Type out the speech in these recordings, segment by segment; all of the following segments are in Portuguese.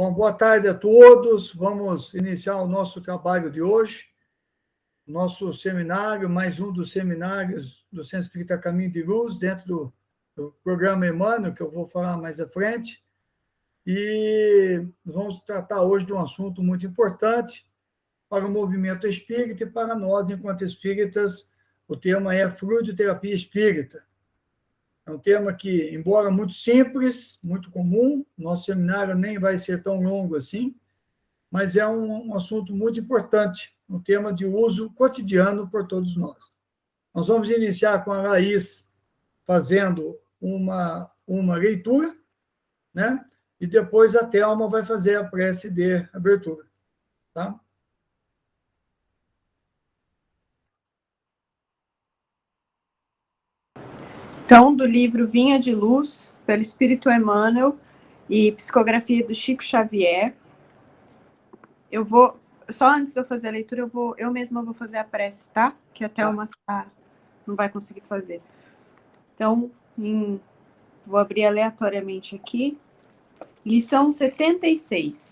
Bom, boa tarde a todos. Vamos iniciar o nosso trabalho de hoje. Nosso seminário, mais um dos seminários do Centro Espírita Caminho de Luz, dentro do programa Emmanuel, que eu vou falar mais à frente. E vamos tratar hoje de um assunto muito importante para o movimento espírita e para nós, enquanto espíritas. O tema é fluidoterapia espírita. É um tema que, embora muito simples, muito comum, nosso seminário nem vai ser tão longo assim, mas é um assunto muito importante, um tema de uso cotidiano por todos nós. Nós vamos iniciar com a Laís fazendo uma leitura, né? E depois a Thelma vai fazer a prece de abertura, tá? Então, do livro Vinha de Luz, pelo Espírito Emmanuel e psicografia do Chico Xavier, eu vou, só antes de eu fazer a leitura, eu mesma vou fazer a prece, tá? Que a Thelma não vai conseguir fazer. Então, vou abrir aleatoriamente aqui. Lição 76.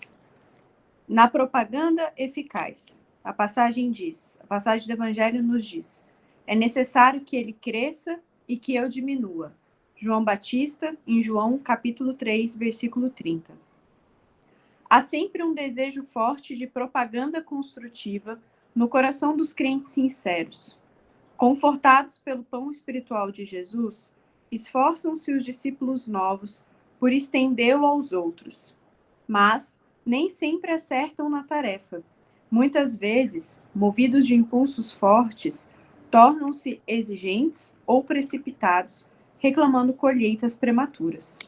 Na propaganda eficaz. A passagem do Evangelho nos diz: é necessário que ele cresça e que eu diminua. João Batista, em João, capítulo 3, versículo 30. Há sempre um desejo forte de propaganda construtiva no coração dos crentes sinceros. Confortados pelo pão espiritual de Jesus, esforçam-se os discípulos novos por estendê-lo aos outros. Mas nem sempre acertam na tarefa. Muitas vezes, movidos de impulsos fortes, tornam-se exigentes ou precipitados, reclamando colheitas prematuras.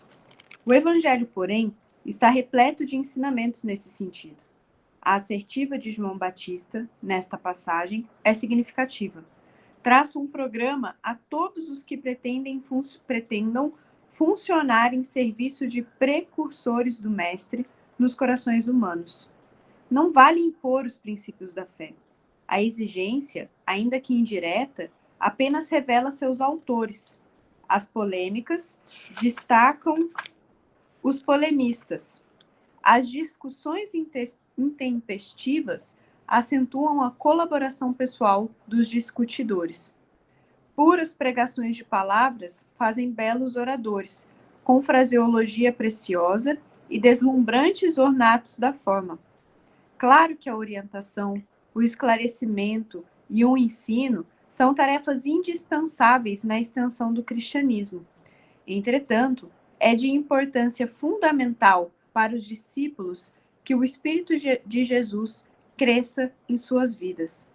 O Evangelho, porém, está repleto de ensinamentos nesse sentido. A assertiva de João Batista, nesta passagem, é significativa. Traça um programa a todos os que pretendam funcionar em serviço de precursores do Mestre nos corações humanos. Não vale impor os princípios da fé. A exigência, ainda que indireta, apenas revela seus autores. As polêmicas destacam os polemistas. As discussões intempestivas acentuam a colaboração pessoal dos discutidores. Puras pregações de palavras fazem belos oradores, com fraseologia preciosa e deslumbrantes ornatos da forma. Claro que a orientação, o esclarecimento e o ensino são tarefas indispensáveis na extensão do cristianismo. Entretanto, é de importância fundamental para os discípulos que o Espírito de Jesus cresça em suas vidas.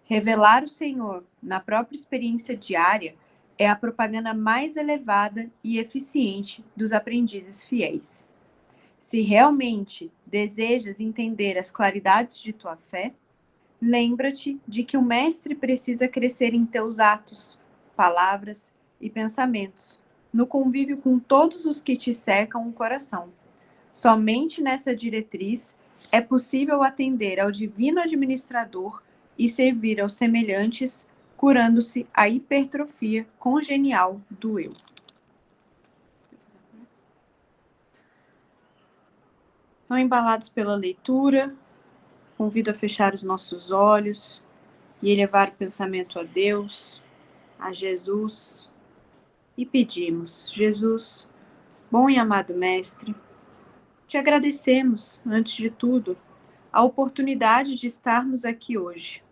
Revelar o Senhor na própria experiência diária é a propaganda mais elevada e eficiente dos aprendizes fiéis. Se realmente desejas entender as claridades de tua fé, lembra-te de que o Mestre precisa crescer em teus atos, palavras e pensamentos, no convívio com todos os que te cercam o coração. Somente nessa diretriz é possível atender ao divino administrador e servir aos semelhantes, curando-se a hipertrofia congenial do eu. Então, embalados pela leitura, convido a fechar os nossos olhos e elevar o pensamento a Deus, a Jesus, e pedimos: Jesus, bom e amado Mestre, te agradecemos, antes de tudo, a oportunidade de estarmos aqui hoje,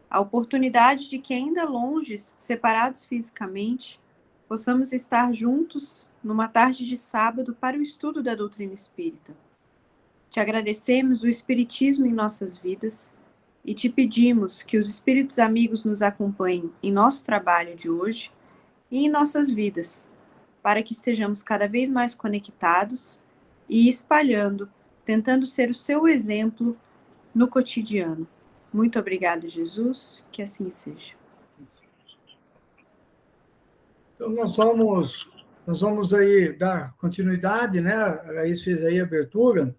a oportunidade de que, ainda longes, separados fisicamente, possamos estar juntos numa tarde de sábado para o estudo da doutrina espírita. Te agradecemos o Espiritismo em nossas vidas e te pedimos que os espíritos amigos nos acompanhem em nosso trabalho de hoje e em nossas vidas, para que estejamos cada vez mais conectados e espalhando, tentando ser o seu exemplo no cotidiano. Muito obrigada, Jesus, que assim seja. Então, nós vamos aí dar continuidade, né? A Laís fez aí a abertura.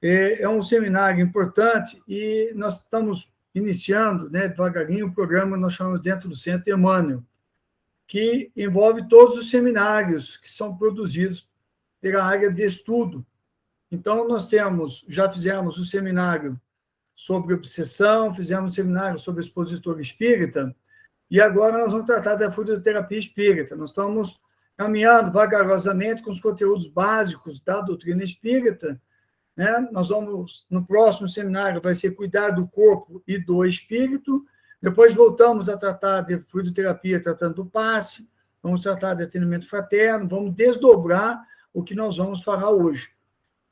É um seminário importante e nós estamos iniciando, né, devagarinho, o programa que nós chamamos dentro do Centro Emmanuel, que envolve todos os seminários que são produzidos pela área de estudo Então, já fizemos o seminário sobre obsessão, fizemos um seminário sobre expositor espírita, e agora nós vamos tratar da fluidoterapia espírita. Nós estamos caminhando vagarosamente com os conteúdos básicos da doutrina espírita, né? Nós vamos, no próximo seminário, vai ser cuidar do corpo e do espírito. Depois voltamos a tratar de fluidoterapia, tratando do passe, vamos tratar de atendimento fraterno, vamos desdobrar o que nós vamos falar hoje.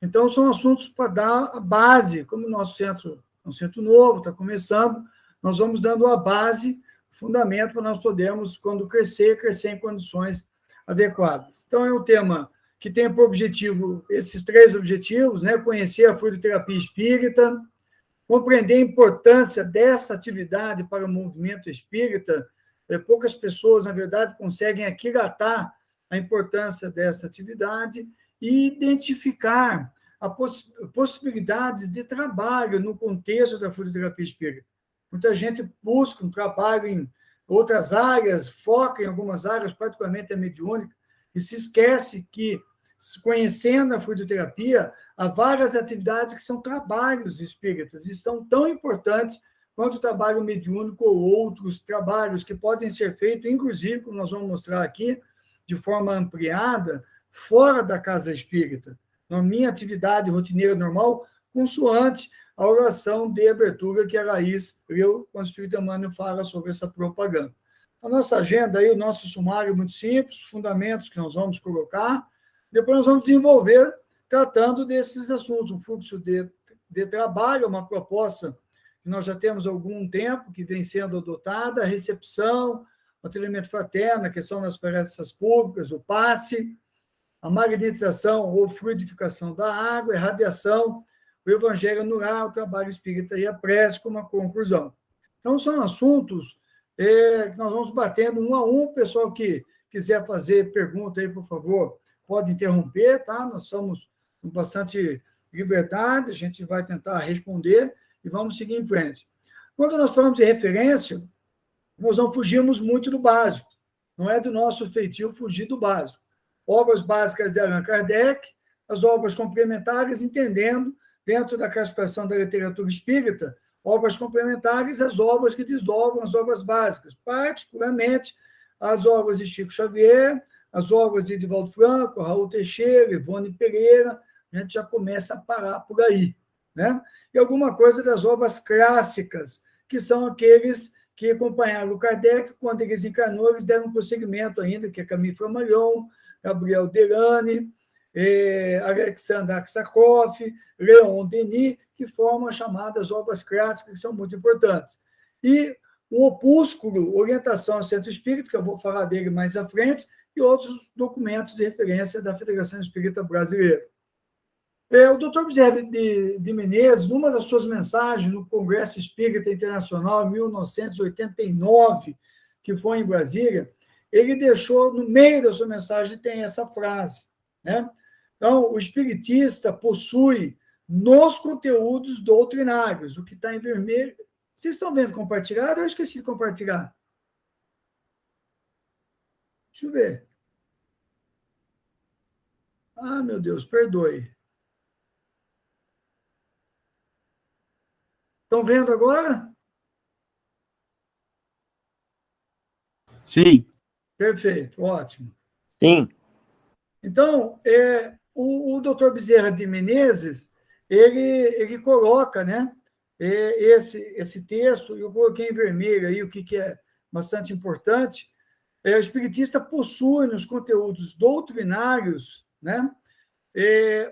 Então, são assuntos para dar a base, como o nosso centro é um centro novo, está começando, nós vamos dando a base, o fundamento para nós podermos, quando crescer em condições adequadas. Então, é um tema que tem por objetivo esses 3 objetivos, né? Conhecer a fluidoterapia espírita, compreender a importância dessa atividade para o movimento espírita. Poucas pessoas, na verdade, conseguem aquilatar a importância dessa atividade e identificar possibilidades de trabalho no contexto da fluidoterapia espírita. Muita gente busca um trabalho em outras áreas, foca em algumas áreas, particularmente a mediúnica, e se esquece que, conhecendo a fluidoterapia, há várias atividades que são trabalhos espíritas e são tão importantes quanto o trabalho mediúnico ou outros trabalhos que podem ser feitos, inclusive, como nós vamos mostrar aqui, de forma ampliada, fora da casa espírita, na minha atividade rotineira normal, consoante a oração de abertura que a Laís leu quando o Espírito Emmanuel fala sobre essa propaganda. A nossa agenda, aí, o nosso sumário é muito simples, fundamentos que nós vamos colocar, depois nós vamos desenvolver tratando desses assuntos, um fluxo de trabalho, uma proposta que nós já temos há algum tempo, que vem sendo adotada, a recepção, o atendimento fraterno, a questão das palestras públicas, o passe, a magnetização ou fluidificação da água, a radiação, o evangelho no lar, o trabalho espírita e a prece como uma conclusão. Então, são assuntos que nós vamos batendo um a um. O pessoal que quiser fazer pergunta aí, por favor, pode interromper, tá? Nós somos com bastante liberdade, a gente vai tentar responder e vamos seguir em frente. Quando nós falamos de referência, nós não fugimos muito do básico. Não é do nosso feitio fugir do básico. Obras básicas de Allan Kardec, as obras complementares, entendendo, dentro da classificação da literatura espírita, obras complementares, as obras que desdobram as obras básicas, particularmente as obras de Chico Xavier, as obras de Divaldo Franco, Raul Teixeira, Ivone Pereira, a gente já começa a parar por aí, né? E alguma coisa das obras clássicas, que são aqueles que acompanharam o Kardec, quando ele desencarnou, eles deram prosseguimento ainda, que é Camille Flammarion, Gabriel Delane, Alexander Aksakov, Leon Denis, que formam as chamadas obras clássicas, que são muito importantes. E o opúsculo Orientação ao Centro Espírita, que eu vou falar dele mais à frente, e outros documentos de referência da Federação Espírita Brasileira. O Dr. Bezerra de Menezes, numa das suas mensagens no Congresso Espírita Internacional, em 1989, que foi em Brasília, ele deixou, no meio da sua mensagem, tem essa frase, né? Então, o espiritista possui nos conteúdos doutrinários, o que está em vermelho. Vocês estão vendo compartilhar? Eu esqueci de compartilhar. Deixa eu ver. Ah, meu Deus, perdoe. Estão vendo agora? Sim. Perfeito, ótimo. Sim. Então, o doutor Bezerra de Menezes, ele coloca, né, esse texto, eu coloquei em vermelho aí, o que é bastante importante, o espiritista possui nos conteúdos doutrinários, né,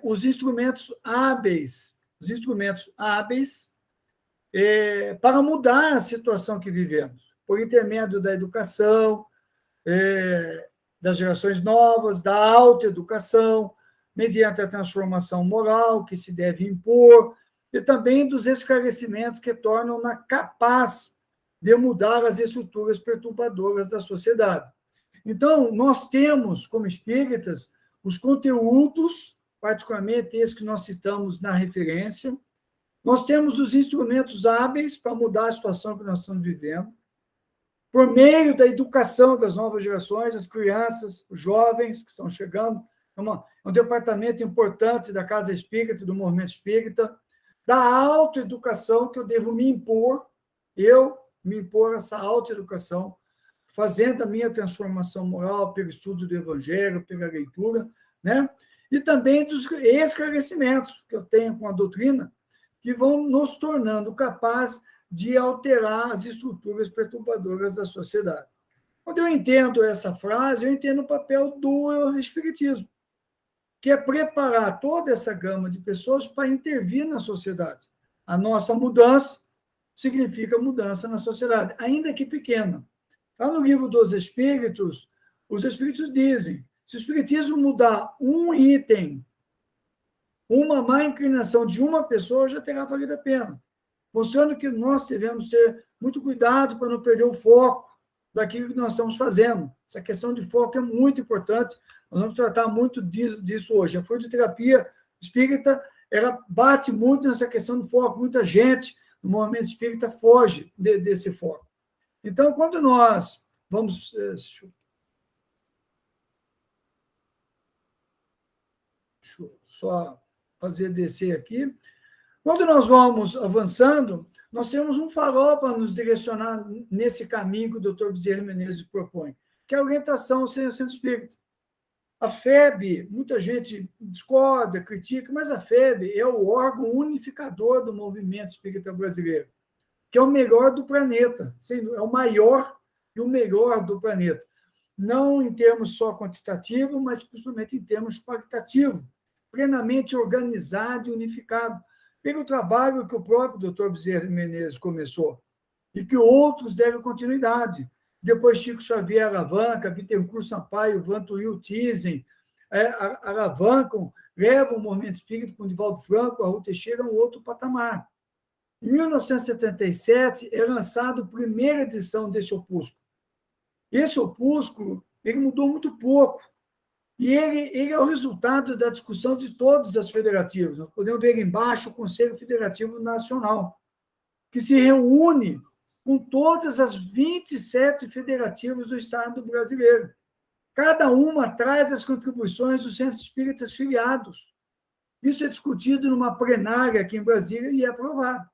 os instrumentos hábeis para mudar a situação que vivemos, por intermédio da educação, das gerações novas, da autoeducação, mediante a transformação moral que se deve impor, e também dos esclarecimentos que tornam-na capaz de mudar as estruturas perturbadoras da sociedade. Então, nós temos, como espíritas, os conteúdos, particularmente esses que nós citamos na referência, nós temos os instrumentos hábeis para mudar a situação que nós estamos vivendo, por meio da educação das novas gerações, as crianças, os jovens que estão chegando um departamento importante da Casa Espírita, do Movimento Espírita, da autoeducação que eu devo me impor essa autoeducação, fazendo a minha transformação moral pelo estudo do Evangelho, pela leitura, né? E também dos esclarecimentos que eu tenho com a doutrina, que vão nos tornando capazes de alterar as estruturas perturbadoras da sociedade. Quando eu entendo essa frase, eu entendo o papel do Espiritismo, que é preparar toda essa gama de pessoas para intervir na sociedade. A nossa mudança significa mudança na sociedade, ainda que pequena. Lá no livro dos Espíritos, os Espíritos dizem, se o Espiritismo mudar um item, uma má inclinação de uma pessoa, já terá valido a pena. Mostrando que nós devemos ter muito cuidado para não perder o foco daquilo que nós estamos fazendo. Essa questão de foco é muito importante. Nós vamos tratar muito disso hoje. A fluidoterapia espírita, ela bate muito nessa questão do foco. Muita gente no movimento espírita foge desse foco. Então, quando nós vamos... Deixa eu só fazer descer aqui. Quando nós vamos avançando, nós temos um farol para nos direcionar nesse caminho que o Dr. Bezerra Menezes propõe, que é a orientação ao centro espírita. A FEB, muita gente discorda, critica, mas a FEB é o órgão unificador do movimento espírita brasileiro, que é o melhor do planeta, é o maior e o melhor do planeta. Não em termos só quantitativo, mas principalmente em termos qualitativos, plenamente organizado e unificado, pelo trabalho que o próprio Dr. Bezerra Menezes começou e que outros deram continuidade. Depois Chico Xavier alavanca, Bittencourt Sampaio, Vantuil Thyssen, alavancam, levam o movimento espírita com Divaldo Franco, Raul Teixeira, a um outro patamar. Em 1977, é lançado a primeira edição desse opúsculo. Esse opúsculo ele mudou muito pouco, e ele é o resultado da discussão de todas as federativas. Nós podemos ver embaixo o Conselho Federativo Nacional, que se reúne com todas as 27 federativas do Estado brasileiro. Cada uma traz as contribuições dos centros espíritas filiados. Isso é discutido numa plenária aqui em Brasília e é aprovado.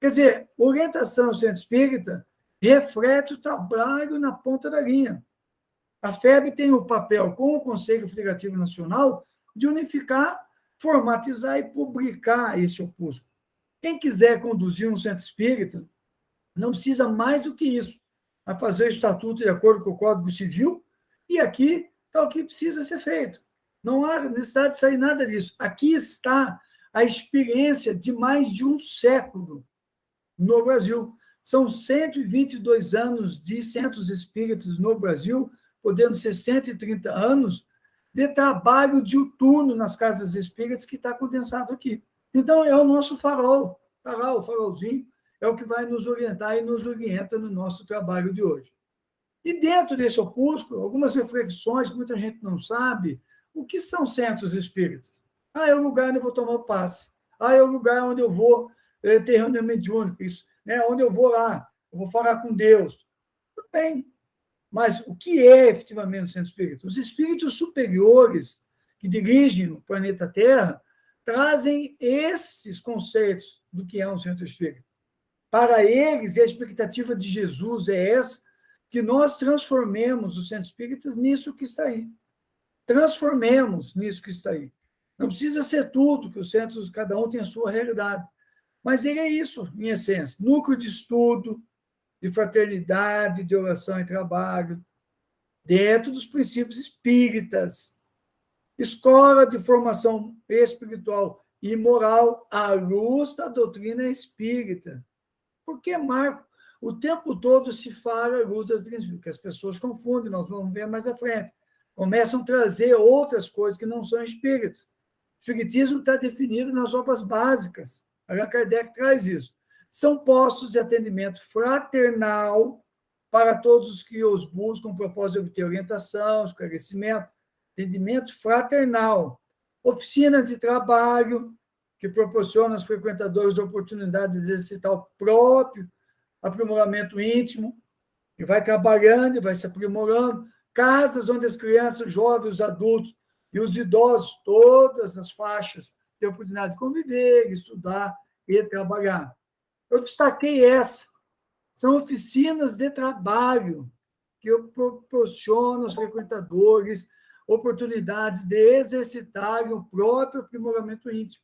Quer dizer, orientação ao centro espírita reflete o trabalho na ponta da linha. A FEB tem o papel, com o Conselho Federativo Nacional, de unificar, formatizar e publicar esse opúsculo. Quem quiser conduzir um centro espírita, não precisa mais do que isso. Vai fazer o estatuto de acordo com o Código Civil, e aqui está o que precisa ser feito. Não há necessidade de sair nada disso. Aqui está a experiência de mais de um século no Brasil. São 122 anos de centros espíritas no Brasil, podendo ser 130 anos, de trabalho diuturno nas casas espíritas que está condensado aqui. Então, é o nosso farol, está lá o farolzinho, é o que vai nos orientar e nos orienta no nosso trabalho de hoje. E dentro desse opúsculo, algumas reflexões que muita gente não sabe, o que são centros espíritas? É o lugar onde eu vou tomar o passe. É o lugar onde eu vou ter reunião mediúnica, isso, né? Onde eu vou lá, eu vou falar com Deus. Tudo bem. Mas o que é efetivamente o centro espírita? Os espíritos superiores que dirigem o planeta Terra trazem esses conceitos do que é um centro espírita. Para eles, a expectativa de Jesus é essa, que nós transformemos os centros espíritas nisso que está aí. Transformemos nisso que está aí. Não precisa ser tudo, que os centros, cada um tem a sua realidade. Mas ele é isso, em essência. Núcleo de estudo, de fraternidade, de oração e trabalho, dentro dos princípios espíritas. Escola de formação espiritual e moral à luz da doutrina espírita. Porque, Marco, o tempo todo se fala à luz da doutrina espírita, que as pessoas confundem, nós vamos ver mais à frente. Começam a trazer outras coisas que não são espíritas. O espiritismo está definido nas obras básicas. Allan Kardec traz isso. São postos de atendimento fraternal para todos os que os buscam com o propósito de obter orientação, esclarecimento, atendimento fraternal. Oficina de trabalho, que proporciona aos frequentadores a oportunidade de exercitar o próprio aprimoramento íntimo, e vai trabalhando e vai se aprimorando. Casas onde as crianças, jovens, os adultos E os idosos, todas as faixas, têm a oportunidade de conviver, estudar e trabalhar. Eu destaquei essa. São oficinas de trabalho que proporcionam aos frequentadores oportunidades de exercitarem o próprio aprimoramento íntimo.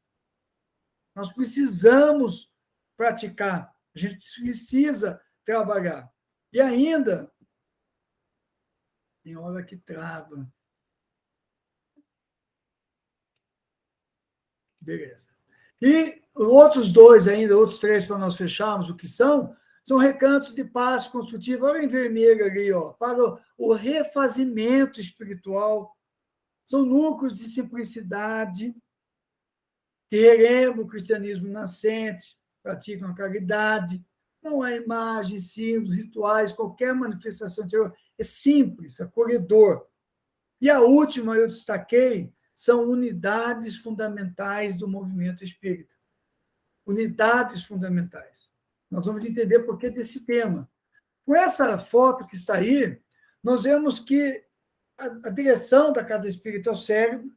Nós precisamos praticar, a gente precisa trabalhar. E ainda, tem hora que trava. Beleza. E outros dois ainda, outros três para nós fecharmos, o que são recantos de paz construtiva. Olha em vermelho ali, ó, para o refazimento espiritual. São núcleos de simplicidade que relembram o cristianismo nascente, praticam a caridade. Não há imagens, símbolos, rituais, qualquer manifestação anterior. É simples, acolhedor. E a última, eu destaquei, são unidades fundamentais do movimento espírita. Unidades fundamentais. Nós vamos entender por que desse tema. Com essa foto que está aí, nós vemos que a direção da Casa Espírita é o cérebro,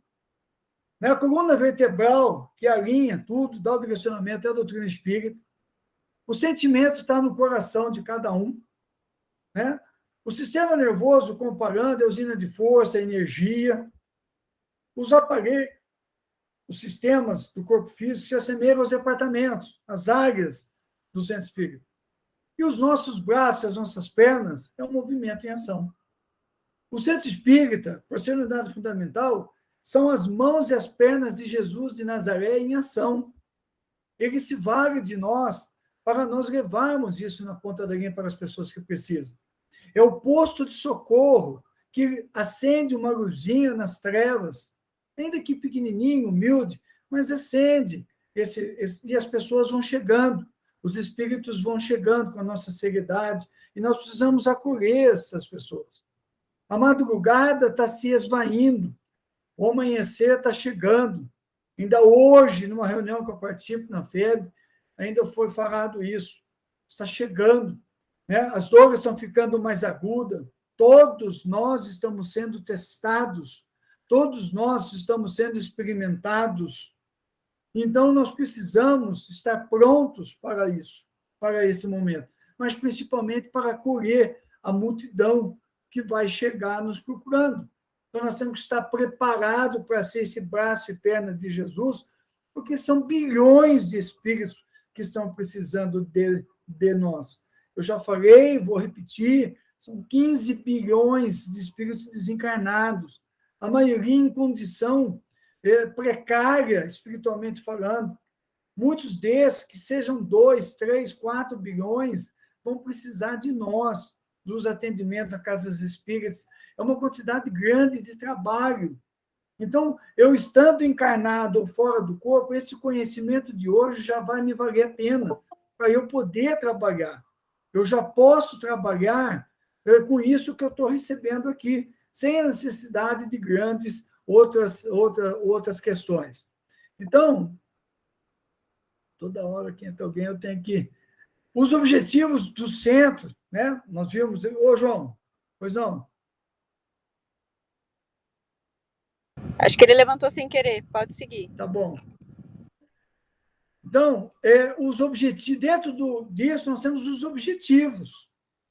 né? A coluna vertebral, que alinha tudo, dá o direcionamento, é a doutrina espírita. O sentimento está no coração de cada um, né? O sistema nervoso, comparando, é a usina de força, energia. Os aparelhos, os sistemas do corpo físico se assemelham aos departamentos, às áreas do centro espírita. E os nossos braços, as nossas pernas, é um movimento em ação. O centro espírita, por ser unidade fundamental, são as mãos e as pernas de Jesus de Nazaré em ação. Ele se vale de nós para nós levarmos isso na ponta da linha para as pessoas que precisam. É o posto de socorro que acende uma luzinha nas trevas, ainda que pequenininho, humilde, mas acende. E as pessoas vão chegando, os espíritos vão chegando com a nossa seriedade, e nós precisamos acolher essas pessoas. A madrugada está se esvaindo, o amanhecer está chegando. Ainda hoje, numa reunião que eu participo na FEB, ainda foi falado isso. Está chegando, né? As dores estão ficando mais agudas, todos nós estamos sendo testados, todos nós estamos sendo experimentados. Então, nós precisamos estar prontos para isso, para esse momento, mas principalmente para acolher a multidão que vai chegar nos procurando. Então, nós temos que estar preparados para ser esse braço e perna de Jesus, porque são bilhões de espíritos que estão precisando de nós. Eu já falei, vou repetir, são 15 bilhões de espíritos desencarnados, a maioria em condição precária, espiritualmente falando. Muitos desses, que sejam 2, 3, 4 bilhões, vão precisar de nós, dos atendimentos nas casas espíritas. É uma quantidade grande de trabalho. Então, eu estando encarnado ou fora do corpo, esse conhecimento de hoje já vai me valer a pena para eu poder trabalhar. Eu já posso trabalhar com isso que eu estou recebendo aqui, sem a necessidade de grandes outras questões. Então, toda hora que entra alguém, eu tenho que... Os objetivos do centro, né? Nós vimos... Ô, João, pois não? Acho que ele levantou sem querer, pode seguir. Tá bom. Então, os objetivos, dentro disso, nós temos os objetivos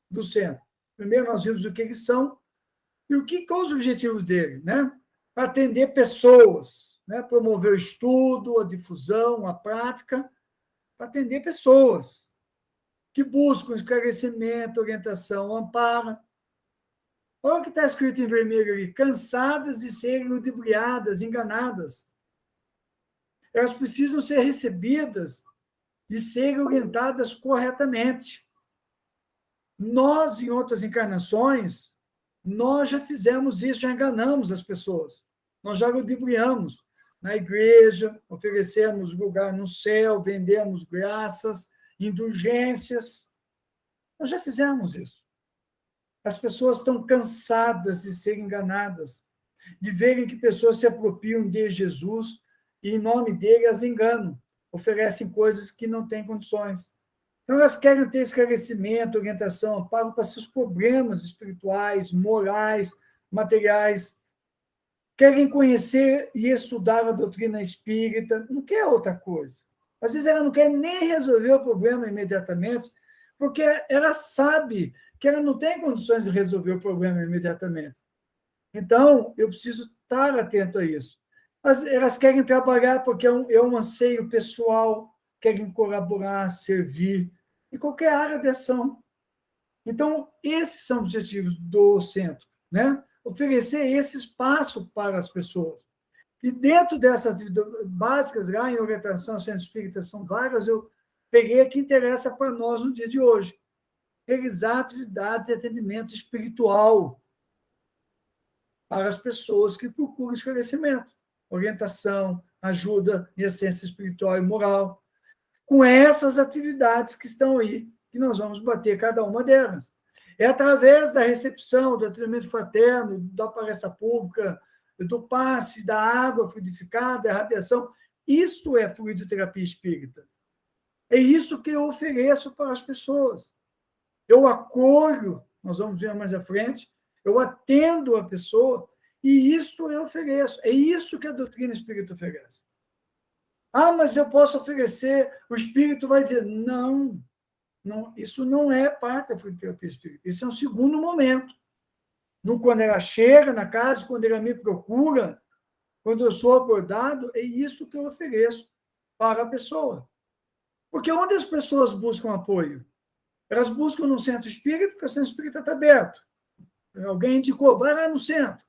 do centro. Primeiro, nós vimos o que eles são e quais os objetivos dele, né? Para atender pessoas, né? Promover o estudo, a difusão, a prática, para atender pessoas que buscam esclarecimento, orientação, amparo. Olha o que está escrito em vermelho ali: cansadas de serem ludibriadas, enganadas. Elas precisam ser recebidas e serem orientadas corretamente. Nós, em outras encarnações, nós já fizemos isso, já enganamos as pessoas. Nós já ludibriamos na igreja, oferecemos lugar no céu, vendemos graças, indulgências. Nós já fizemos isso. As pessoas estão cansadas de serem enganadas, de verem que pessoas se apropriam de Jesus e, em nome dele, as enganam, oferecem coisas que não têm condições. Então, elas querem ter esclarecimento, orientação, amparo para seus problemas espirituais, morais, materiais. querem conhecer e estudar a doutrina espírita, não quer outra coisa. Às vezes ela não quer nem resolver o problema imediatamente, porque ela sabe que ela não tem condições de resolver o problema imediatamente. Então, eu preciso estar atento a isso. Elas querem trabalhar porque é um anseio pessoal, querem colaborar, servir, em qualquer área de ação. Então, esses são os objetivos do centro, né? Oferecer esse espaço para as pessoas. E dentro dessas atividades básicas, lá em orientação centro espírita, são várias, eu peguei a que interessa para nós no dia de hoje. Realizar atividades de atendimento espiritual para as pessoas que procuram esclarecimento, orientação, ajuda em essência espiritual e moral. Com essas atividades que estão aí, que nós vamos bater cada uma delas. É através da recepção, do atendimento fraterno, da palestra pública, do passe, da água fluidificada, da radiação. Isto é fluidoterapia espírita. É isso que eu ofereço para as pessoas. Eu acolho, nós vamos ver mais à frente, eu atendo a pessoa e isto eu ofereço. É isso que a doutrina espírita oferece. Ah, mas eu posso oferecer, o espírito vai dizer, não, isso não é parte da fluidoterapia espírita. Isso é um segundo momento. Quando ela chega na casa, quando ela me procura, quando eu sou abordado, é isso que eu ofereço para a pessoa. Porque onde as pessoas buscam apoio? Elas buscam no centro espírita, porque o centro espírita está aberto. Alguém indicou, vai lá no centro.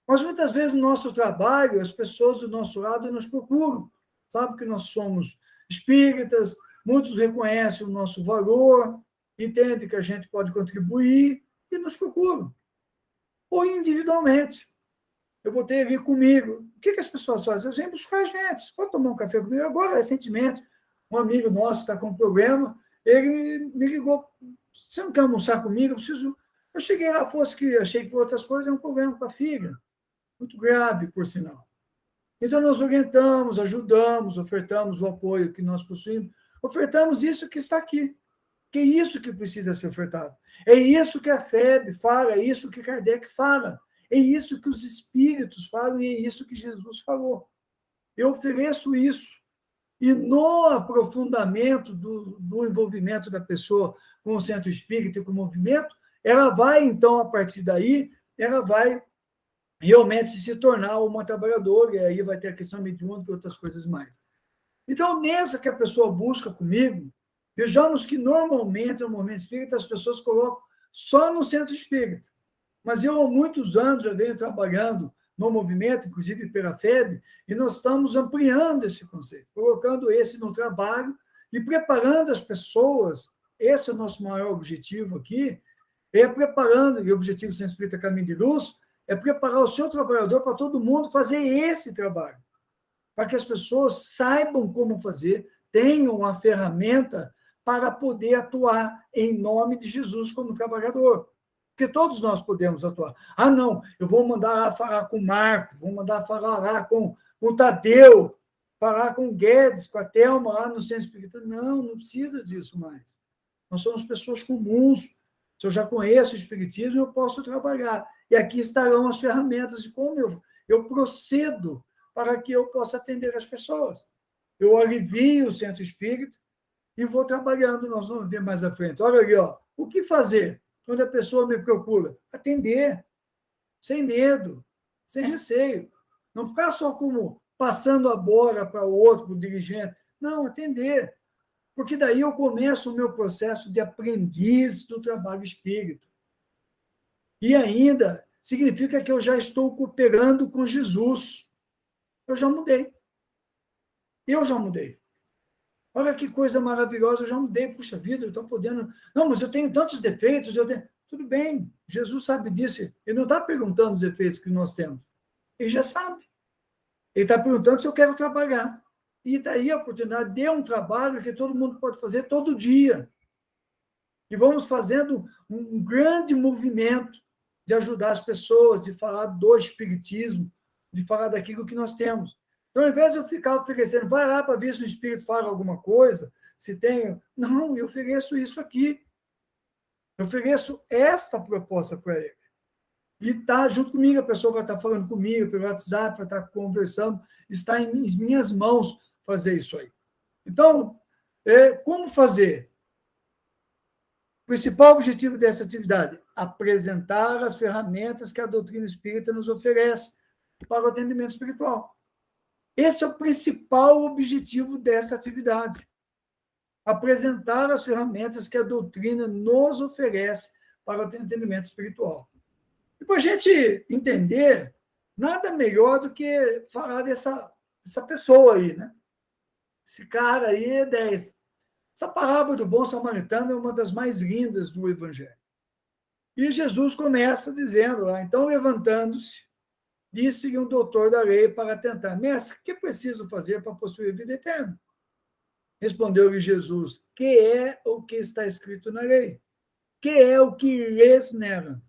Mas muitas vezes no nosso trabalho, as pessoas do nosso lado nos procuram. Sabe que nós somos espíritas, muitos reconhecem o nosso valor, entendem que a gente pode contribuir e nos procuram. Ou individualmente. Eu botei ali comigo. O que as pessoas fazem? Eles vêm buscar a gente. Você pode tomar um café comigo? Agora, recentemente, um amigo nosso está com um problema, ele me ligou, você não quer almoçar comigo? Eu cheguei lá, achei que fosse outras coisas, é um problema com a filha. Muito grave, por sinal. Então, nós orientamos, ajudamos, ofertamos o apoio que nós possuímos, ofertamos isso que está aqui, que é isso que precisa ser ofertado. É isso que a FEB fala, é isso que Kardec fala, é isso que os espíritos falam e é isso que Jesus falou. Eu ofereço isso. E no aprofundamento do envolvimento da pessoa com o centro espírita e com o movimento, ela vai, então, a partir daí, ela vai realmente se tornar uma trabalhadora, e aí vai ter a questão mediúnica e outras coisas mais. Então, nessa que a pessoa busca comigo, vejamos que normalmente, no movimento espírita, as pessoas colocam só no centro espírita. Mas eu, há muitos anos, já venho trabalhando no movimento, inclusive pela FEB, e nós estamos ampliando esse conceito, colocando esse no trabalho e preparando as pessoas. Esse é o nosso maior objetivo aqui, é preparando, e o objetivo do Centro Espírita Caminho de Luz, é preparar o seu trabalhador para todo mundo fazer esse trabalho, para que as pessoas saibam como fazer, tenham a ferramenta para poder atuar em nome de Jesus como trabalhador. Porque todos nós podemos atuar. Ah, não, eu vou mandar lá falar com o Marco, vou mandar falar lá com o Tadeu, falar com o Guedes, com a Thelma lá no Centro Espírita. Não precisa disso mais. Nós somos pessoas comuns. Se eu já conheço o Espiritismo, eu posso trabalhar. E aqui estarão as ferramentas de como eu procedo para que eu possa atender as pessoas. Eu alivio o Centro Espírita e vou trabalhando. Nós vamos ver mais à frente. Olha ali, ó, o que fazer? Quando a pessoa me procura, atender, sem medo, sem receio. Não ficar só como passando a bola para o outro, para o dirigente. Não, atender. Porque daí eu começo o meu processo de aprendiz do trabalho espírita. E ainda significa que eu já estou cooperando com Jesus. Eu já mudei. Olha que coisa maravilhosa, eu já mudei, puxa vida, eu estou podendo. Não, mas eu tenho tantos defeitos, Tudo bem, Jesus sabe disso. Ele não está perguntando os defeitos que nós temos. Ele já sabe. Ele está perguntando se eu quero trabalhar. E daí a oportunidade de um trabalho que todo mundo pode fazer todo dia. E vamos fazendo um grande movimento de ajudar as pessoas, de falar do espiritismo, de falar daquilo que nós temos. Então, ao invés de eu ficar oferecendo, vai lá para ver se o espírito fala alguma coisa, se tem. Não, eu ofereço isso aqui. Eu ofereço esta proposta para ele. E está junto comigo, a pessoa vai estar falando comigo pelo WhatsApp, vai estar conversando, está em minhas mãos fazer isso aí. Então, como fazer? O principal objetivo dessa atividade, apresentar as ferramentas que a doutrina espírita nos oferece para o atendimento espiritual. Esse é o principal objetivo dessa atividade. Apresentar as ferramentas que a doutrina nos oferece para o atendimento espiritual. E para a gente entender, nada melhor do que falar dessa pessoa aí, né? Esse cara aí é 10. Essa parábola do bom samaritano é uma das mais lindas do Evangelho. E Jesus começa dizendo lá, então, levantando-se, disse-lhe um doutor da lei para tentar, mestre, o que preciso fazer para possuir a vida eterna? Respondeu-lhe Jesus, que é o que está escrito na lei? Que é o que lês nela?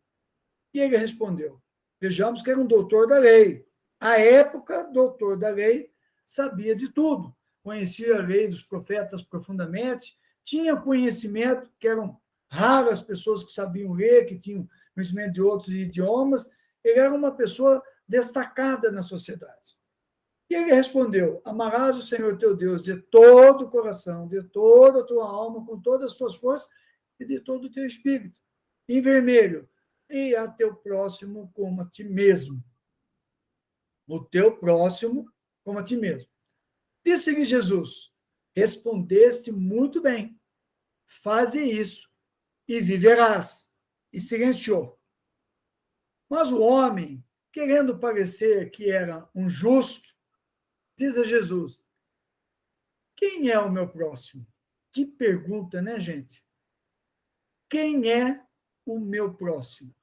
E ele respondeu, vejamos que era um doutor da lei. À época, doutor da lei sabia de tudo, conhecia a lei dos profetas profundamente, tinha conhecimento, que eram raras pessoas que sabiam ler, que tinham conhecimento de outros idiomas, ele era uma pessoa destacada na sociedade. E ele respondeu, amarás o Senhor teu Deus de todo o coração, de toda a tua alma, com todas as tuas forças e de todo o teu espírito. Em vermelho, e a teu próximo como a ti mesmo. O teu próximo como a ti mesmo. Disse-lhe Jesus, respondeste muito bem, faze isso e viverás. E silenciou. Mas o homem, querendo parecer que era um justo, diz a Jesus, quem é o meu próximo? Que pergunta, né, gente? Quem é o meu próximo?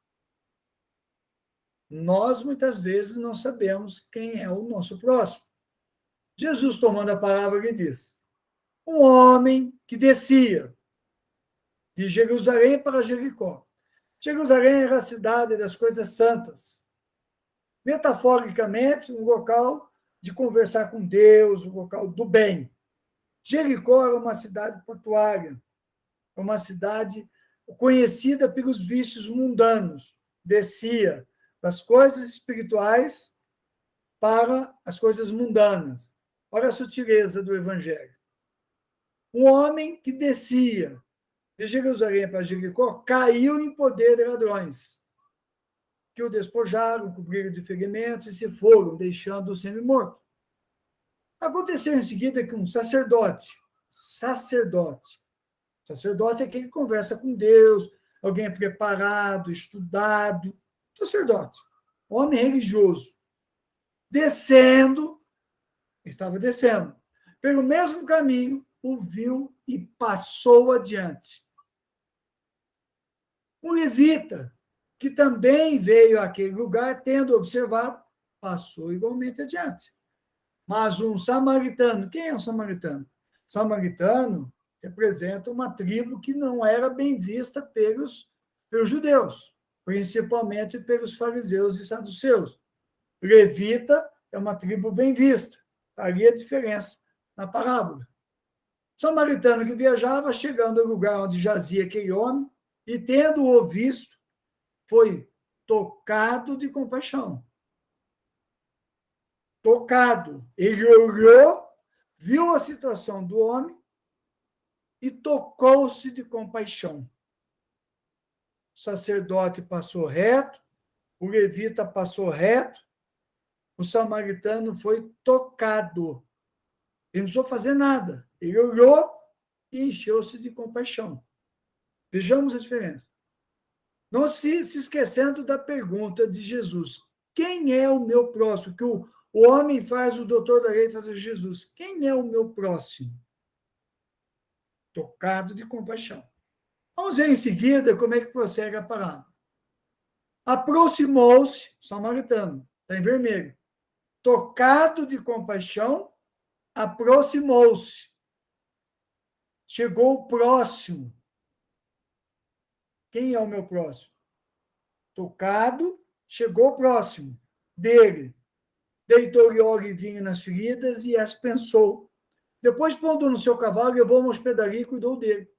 Nós, muitas vezes, não sabemos quem é o nosso próximo. Jesus, tomando a palavra, lhe diz, um homem que descia de Jerusalém para Jericó. Jerusalém era a cidade das coisas santas. Metaforicamente, um local de conversar com Deus, um local do bem. Jericó era uma cidade portuária, uma cidade conhecida pelos vícios mundanos. Descia das coisas espirituais para as coisas mundanas. Olha a sutileza do Evangelho. Um homem que descia de Jerusalém para Jericó caiu em poder de ladrões, que o despojaram, cobriram de ferimentos e se foram, deixando-o semi-morto. Aconteceu em seguida que um sacerdote é aquele que conversa com Deus, alguém preparado, estudado, sacerdote, homem religioso, estava descendo, pelo mesmo caminho, o viu e passou adiante. Um levita, que também veio àquele lugar, tendo observado, passou igualmente adiante. Mas um samaritano, quem é um samaritano? Samaritano representa uma tribo que não era bem vista pelos judeus, principalmente pelos fariseus e saduceus. Levita é uma tribo bem vista. Ali a diferença na parábola. Samaritano que viajava, chegando ao lugar onde jazia aquele homem, e tendo-o visto, foi tocado de compaixão. Tocado. Ele olhou, viu a situação do homem e tocou-se de compaixão. O sacerdote passou reto, o levita passou reto, o samaritano foi tocado. Ele não precisou fazer nada. Ele olhou e encheu-se de compaixão. Vejamos a diferença. Não se esquecendo da pergunta de Jesus. Quem é o meu próximo? Que o homem faz, o doutor da lei faz a Jesus. Quem é o meu próximo? Tocado de compaixão. Vamos ver em seguida como é que prossegue a palavra. Aproximou-se, samaritano, está em vermelho. Tocado de compaixão, aproximou-se. Chegou próximo. Quem é o meu próximo? Tocado, chegou próximo dele. Deitou-lhe óleo e vinho nas feridas e as pensou. Depois, pondo no seu cavalo, levou uma hospedaria e cuidou dele.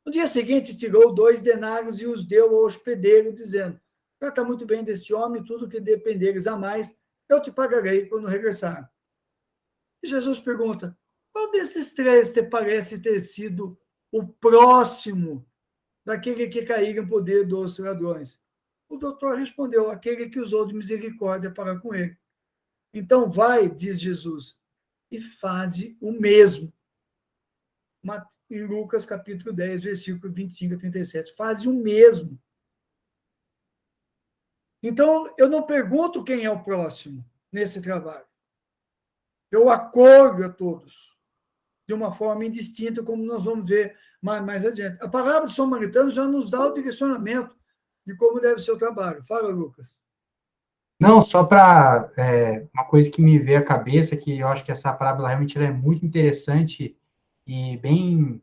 No dia seguinte, tirou 2 denários e os deu ao hospedeiro, dizendo, trata muito bem deste homem, tudo que dependeres a mais, eu te pagarei quando regressar. E Jesus pergunta, qual desses três te parece ter sido o próximo daquele que caíra em poder dos ladrões? O doutor respondeu, aquele que usou de misericórdia para com ele. Então vai, diz Jesus, e faze o mesmo. Em Lucas, capítulo 10, versículo 25 a 37. Faze o mesmo. Então, eu não pergunto quem é o próximo nesse trabalho. Eu acolho a todos de uma forma indistinta, como nós vamos ver mais adiante. A parábola do samaritano já nos dá o direcionamento de como deve ser o trabalho. Fala, Lucas. Não, só para uma coisa que me veio à cabeça, que eu acho que essa parábola realmente ela é muito interessante e bem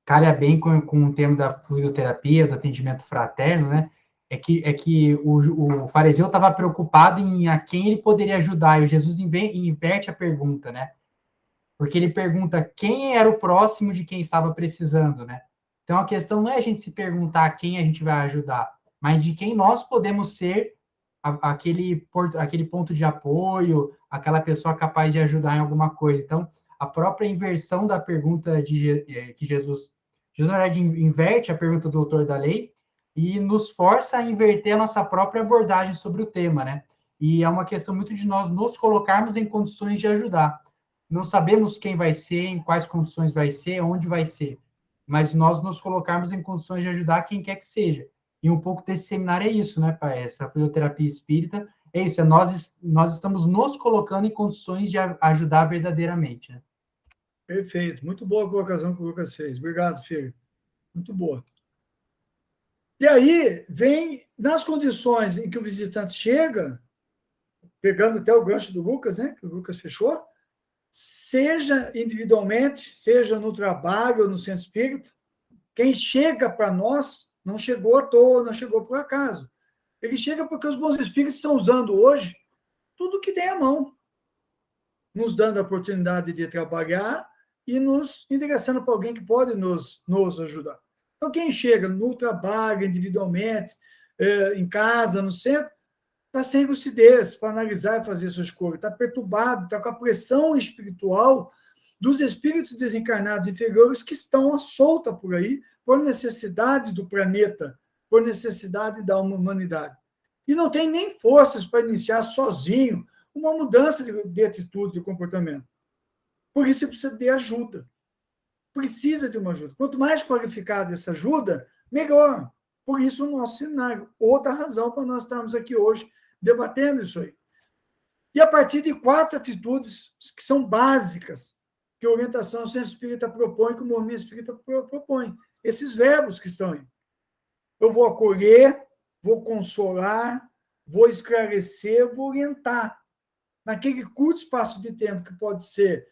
calha bem com o tema da fluidoterapia, do atendimento fraterno, né? É que o fariseu estava preocupado em a quem ele poderia ajudar, e o Jesus inverte a pergunta, né? Porque ele pergunta quem era o próximo de quem estava precisando, né? Então a questão não é a gente se perguntar quem a gente vai ajudar, mas de quem nós podemos ser aquele ponto de apoio, aquela pessoa capaz de ajudar em alguma coisa. Então, a própria inversão da pergunta que Jesus, na verdade, inverte a pergunta do autor da lei e nos força a inverter a nossa própria abordagem sobre o tema, né? E é uma questão muito de nós nos colocarmos em condições de ajudar. Não sabemos quem vai ser, em quais condições vai ser, onde vai ser, mas nós nos colocarmos em condições de ajudar quem quer que seja. E um pouco desse seminário é isso, né, pai? Essa fluidoterapia espírita é isso, nós estamos nos colocando em condições de ajudar verdadeiramente, né? Perfeito, muito boa a colocação que o Lucas fez. Obrigado, filho. Muito boa. E aí, vem, nas condições em que o visitante chega, pegando até o gancho do Lucas, né, que o Lucas fechou, seja individualmente, seja no trabalho ou no centro espírita, quem chega para nós não chegou à toa, não chegou por acaso. Ele chega porque os bons espíritos estão usando hoje tudo que tem à mão, nos dando a oportunidade de trabalhar e nos endereçando para alguém que pode nos ajudar. Então, quem chega no trabalho, individualmente, em casa, no centro, está sem lucidez para analisar e fazer sua escolha, está perturbado, está com a pressão espiritual dos espíritos desencarnados inferiores que estão à solta por aí, por necessidade do planeta, por necessidade da humanidade. E não tem nem forças para iniciar sozinho uma mudança de atitude, de comportamento. Por isso, precisa de ajuda. Precisa de uma ajuda. Quanto mais qualificada essa ajuda, melhor. Por isso, o nosso seminário. Outra razão para nós estarmos aqui hoje debatendo isso aí. E a partir de 4 atitudes que são básicas, que a orientação Centro Espírita propõe, que o movimento espírita propõe. Esses verbos que estão aí. Eu vou acolher, vou consolar, vou esclarecer, vou orientar. Naquele curto espaço de tempo que pode ser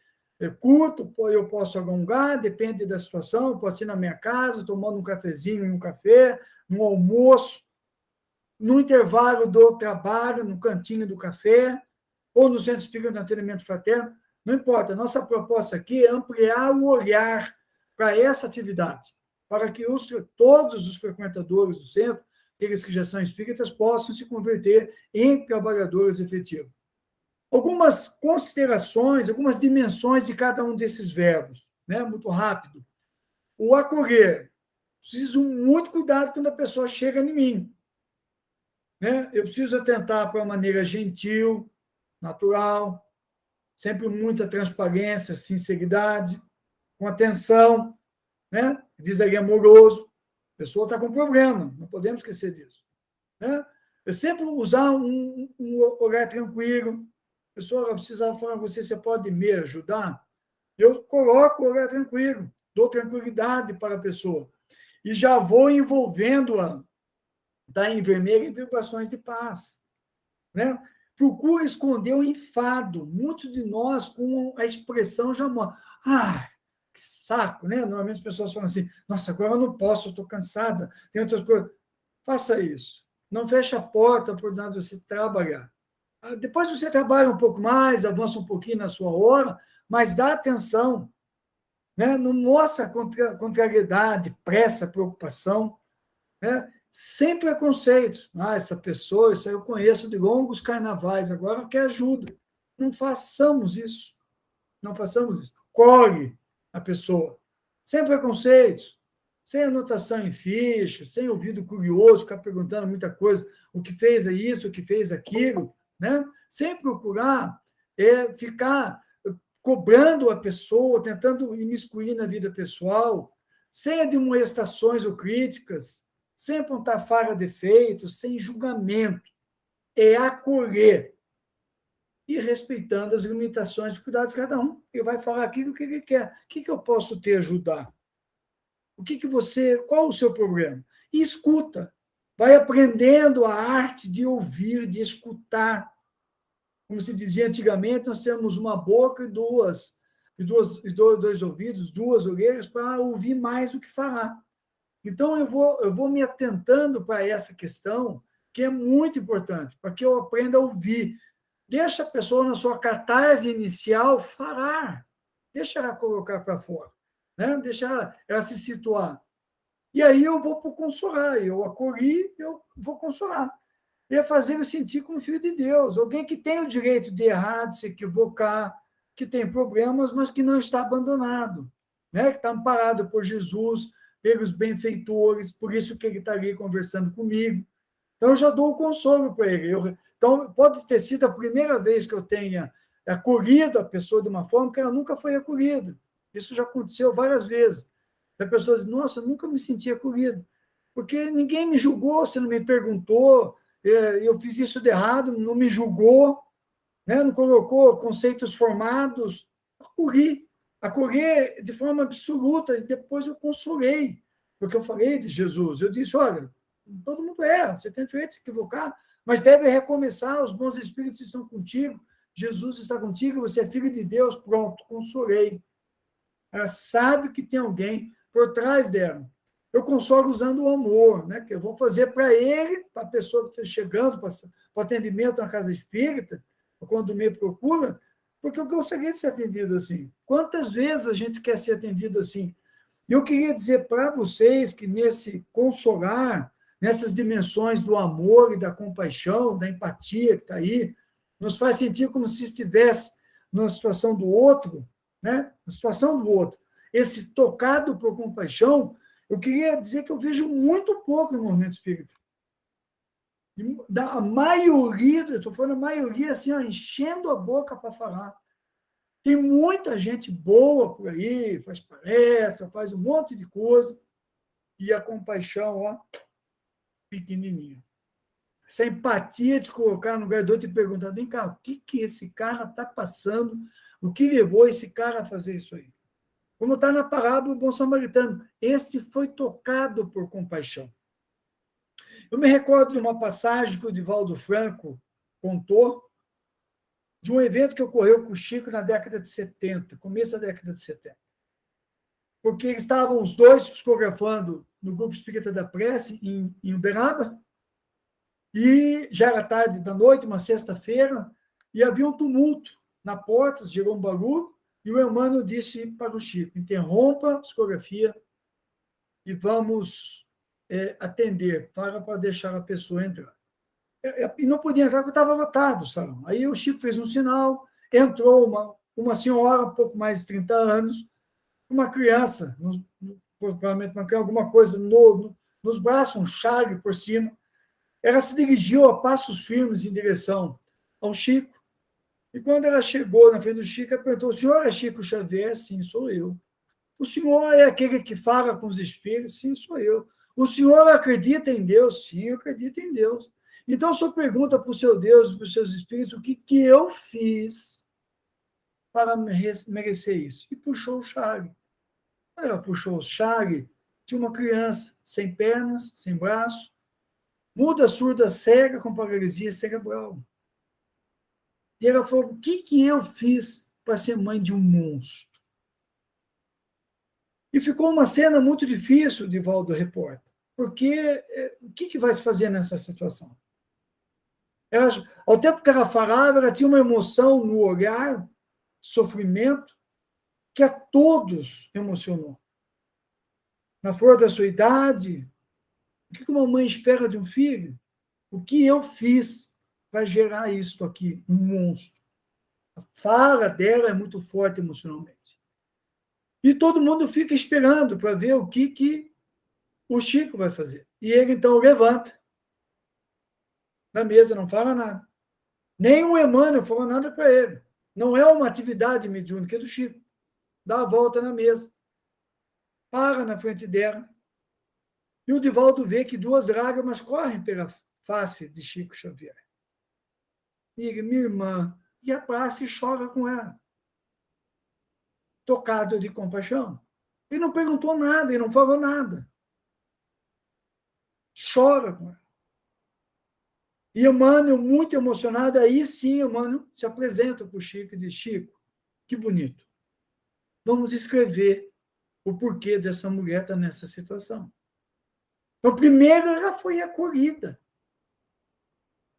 curto, eu posso alongar, depende da situação, eu posso ir na minha casa, tomando um cafezinho em um café, no almoço, no intervalo do trabalho, no cantinho do café, ou no centro espírita de atendimento fraterno, não importa. Nossa proposta aqui é ampliar o olhar para essa atividade, para que todos os frequentadores do centro, aqueles que já são espíritas, possam se converter em trabalhadores efetivos. Algumas considerações, algumas dimensões de cada um desses verbos, né? Muito rápido. O acolher. Preciso muito cuidado quando a pessoa chega em mim. Né? Eu preciso atentar para uma maneira gentil, natural, sempre muita transparência, sinceridade, com atenção, né? Diz ali amoroso. A pessoa está com problema, não podemos esquecer disso. Né? Eu sempre usar um olhar tranquilo. A pessoa precisa falar, você pode me ajudar? Eu coloco o olhar tranquilo, dou tranquilidade para a pessoa. E já vou envolvendo-a, está em vermelho, em vibrações de paz. Né? Procura esconder o enfado. Muitos de nós, com a expressão já que saco, né? Normalmente as pessoas falam assim, nossa, agora eu não posso, eu estou cansada, tem outras coisas. Faça isso. Não feche a porta por nada de você trabalhar. Depois você trabalha um pouco mais, avança um pouquinho na sua hora, mas dá atenção. Né? Não mostra contrariedade, pressa, preocupação. Né? sem preconceito. Essa pessoa, isso aí eu conheço de longos carnavais, agora quer ajuda. Não façamos isso. Não façamos isso. Colhe a pessoa, sem preconceitos, sem anotação em ficha, sem ouvido curioso, ficar perguntando muita coisa, o que fez é isso, o que fez aquilo, né? Sem procurar ficar cobrando a pessoa, tentando imiscuir na vida pessoal, sem admoestações ou críticas, sem apontar falha, defeitos, sem julgamento. É acolher e respeitando as limitações e cuidados de cada um. Ele vai falar aquilo que ele quer. O que eu posso te ajudar? Qual o seu problema? E escuta. Vai aprendendo a arte de ouvir, de escutar. Como se dizia antigamente, nós temos uma boca e dois ouvidos, duas orelhas, para ouvir mais do que falar. Então, eu vou me atentando para essa questão, que é muito importante, para que eu aprenda a ouvir. Deixa a pessoa na sua catarse inicial falar. Deixa ela colocar para fora. Né? Deixa ela se situar. E aí eu vou para consolar. Eu acolhi, eu vou consolar. E fazer eu sentir como filho de Deus. Alguém que tem o direito de errar, de se equivocar, que tem problemas, mas que não está abandonado. Né? Que está amparado por Jesus, pelos benfeitores, por isso que ele está ali conversando comigo. Então, eu já dou o consolo para ele. Então, pode ter sido a primeira vez que eu tenha acolhido a pessoa de uma forma que ela nunca foi acolhida. Isso já aconteceu várias vezes. A pessoa diz, nossa, eu nunca me senti acolhido, porque ninguém me julgou, você não me perguntou, eu fiz isso de errado, não me julgou, né? Não colocou conceitos formados. Acolhi de forma absoluta, e depois eu consolei, porque eu falei de Jesus. Eu disse, olha, todo mundo erra, você tem direito de se equivocar, mas deve recomeçar, os bons espíritos estão contigo, Jesus está contigo, você é filho de Deus, pronto, consolei. Ela sabe que tem alguém por trás dela. Eu consolo usando o amor, né? Que eu vou fazer para ele, para a pessoa que está chegando para o atendimento na casa espírita, quando me procura, porque eu gostaria de ser atendido assim. Quantas vezes a gente quer ser atendido assim? E eu queria dizer para vocês que nesse consolar, nessas dimensões do amor e da compaixão, da empatia que está aí, nos faz sentir como se estivesse numa situação do outro, né? Na situação do outro. Esse tocado por compaixão, eu queria dizer que eu vejo muito pouco no movimento espírita. Da maioria, eu estou falando a maioria, assim, ó, enchendo a boca para falar. Tem muita gente boa por aí, faz palestra, faz um monte de coisa, e a compaixão, ó, pequenininha. Essa empatia de se colocar no lugar do outro e perguntar, vem cá, o que esse cara está passando? O que levou esse cara a fazer isso aí? Como está na parábola do bom samaritano, este foi tocado por compaixão. Eu me recordo de uma passagem que o Divaldo Franco contou, de um evento que ocorreu com o Chico na década de 70, começo da década de 70. Porque estavam os dois psicografando no Grupo Espírita da Prece, em Uberaba, e já era tarde da noite, uma sexta-feira, e havia um tumulto na porta, gerou um barulho, e o Emmanuel disse para o Chico, interrompa a psicografia e vamos atender, para deixar a pessoa entrar. E não podia entrar porque estava lotado o salão. Aí o Chico fez um sinal, entrou uma senhora, um pouco mais de 30 anos, uma criança, provavelmente alguma coisa nos braços, um chale por cima. Ela se dirigiu a passos firmes em direção ao Chico, e quando ela chegou na frente do Chico, ela perguntou, o senhor é Chico Xavier? Sim, sou eu. O senhor é aquele que fala com os espíritos? Sim, sou eu. O senhor acredita em Deus? Sim, eu acredito em Deus. Então, o senhor pergunta para o seu Deus, para os seus espíritos, o que eu fiz para merecer isso? E puxou o chale. Quando ela puxou o chale, tinha uma criança, sem pernas, sem braço, muda, surda, cega, com paralisia cerebral. E ela falou, o que eu fiz para ser mãe de um monstro? E ficou uma cena muito difícil, Divaldo repórter, porque o que vai se fazer nessa situação? Ela, ao tempo que ela falava, ela tinha uma emoção no olhar, sofrimento, que a todos emocionou. Na flor da sua idade, O que uma mãe espera de um filho? O que eu fiz para gerar isso aqui? Um monstro. A fala dela é muito forte emocionalmente. E todo mundo fica esperando para ver o que o Chico vai fazer. E ele, então, levanta na mesa, não fala nada. Nem o Emmanuel falou nada para ele. Não é uma atividade mediúnica, é do Chico. Dá a volta na mesa, para na frente dela, e o Divaldo vê que 2 lágrimas correm pela face de Chico Xavier. E ele, minha irmã, e abraça e chora com ela. Tocado de compaixão. Ele não perguntou nada, ele não falou nada. Chora com ela. E Emmanuel, muito emocionado, aí sim, Emmanuel se apresenta para o Chico e diz, Chico, que bonito. Vamos escrever o porquê dessa mulher estar nessa situação. Então, primeiro, ela foi acolhida.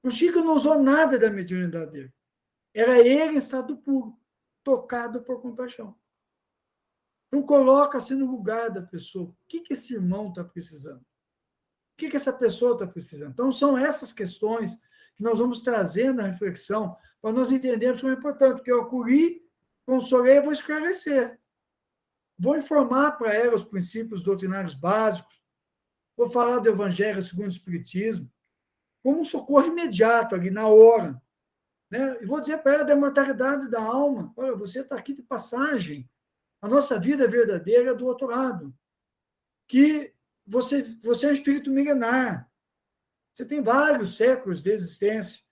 O Chico não usou nada da mediunidade dele. Era ele em estado puro, tocado por compaixão. Então, coloca-se no lugar da pessoa. O que esse irmão está precisando? O que essa pessoa está precisando? Então, são essas questões que nós vamos trazer na reflexão para nós entendermos como é importante, porque eu acolhi, consolei e vou esclarecer. Vou informar para ela os princípios doutrinários básicos, vou falar do Evangelho segundo o Espiritismo, como um socorro imediato ali, na hora. Né? E vou dizer para ela da imortalidade da alma. Olha, você está aqui de passagem. A nossa vida verdadeira é do outro lado. Que você é um espírito milenar. Você tem vários séculos de existência.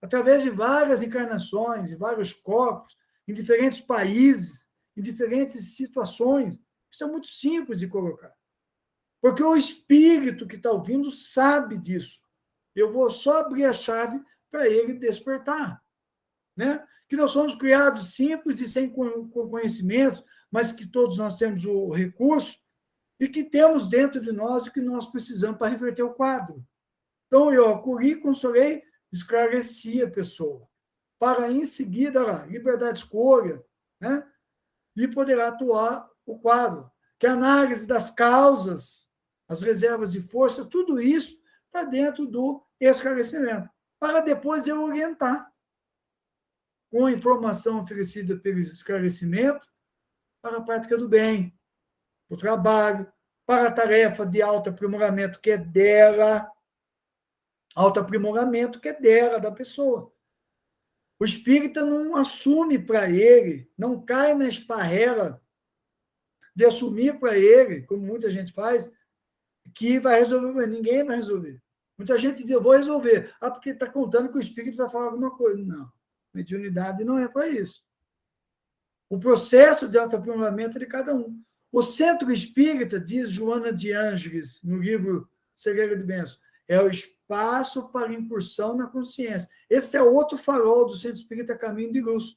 Através de várias encarnações, em vários corpos, em diferentes países, em diferentes situações. Isso é muito simples de colocar. Porque o espírito que está ouvindo sabe disso. Eu vou só abrir a chave para ele despertar. Né? Que nós somos criados simples e sem conhecimentos, mas que todos nós temos o recurso e que temos dentro de nós o que nós precisamos para reverter o quadro. Então, eu acolhi, consolei, esclareci a pessoa. Para, em seguida, lá, liberdade de escolha, né? E poderá atuar o quadro. Que a análise das causas, as reservas de força, tudo isso está dentro do esclarecimento. Para depois eu orientar com a informação oferecida pelo esclarecimento para a prática do bem, para o trabalho, para a tarefa de autoaprimoramento que é dela, autoaprimoramento que é dela, da pessoa. O espírita não assume para ele, não cai na esparrela de assumir para ele, como muita gente faz, que vai resolver, mas ninguém vai resolver. Muita gente diz, eu vou resolver. Ah, porque está contando que o espírito vai falar alguma coisa. Não. Mediunidade não é para isso. O processo de autoaprimoramento é de cada um. O centro espírita, diz Joana de Ângeles, no livro Cegueira de Bênção, é o espaço para incursão na consciência. Esse é outro farol do centro espírita Caminho de Luz.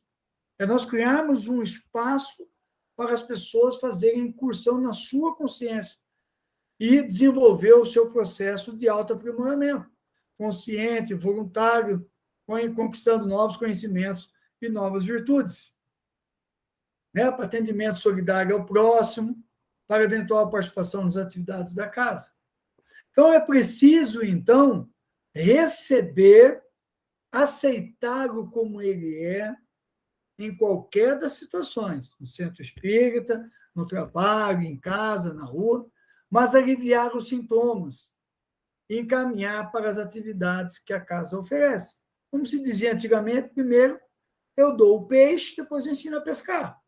É nós criarmos um espaço para as pessoas fazerem incursão na sua consciência e desenvolver o seu processo de autoaprimoramento, consciente, voluntário, conquistando novos conhecimentos e novas virtudes. Né? Para atendimento solidário ao próximo, para eventual participação nas atividades da casa. Então, é preciso, então, receber, aceitá-lo como ele é, em qualquer das situações, no centro espírita, no trabalho, em casa, na rua, mas aliviar os sintomas e encaminhar para as atividades que a casa oferece. Como se dizia antigamente, primeiro eu dou o peixe, depois eu ensino a pescar.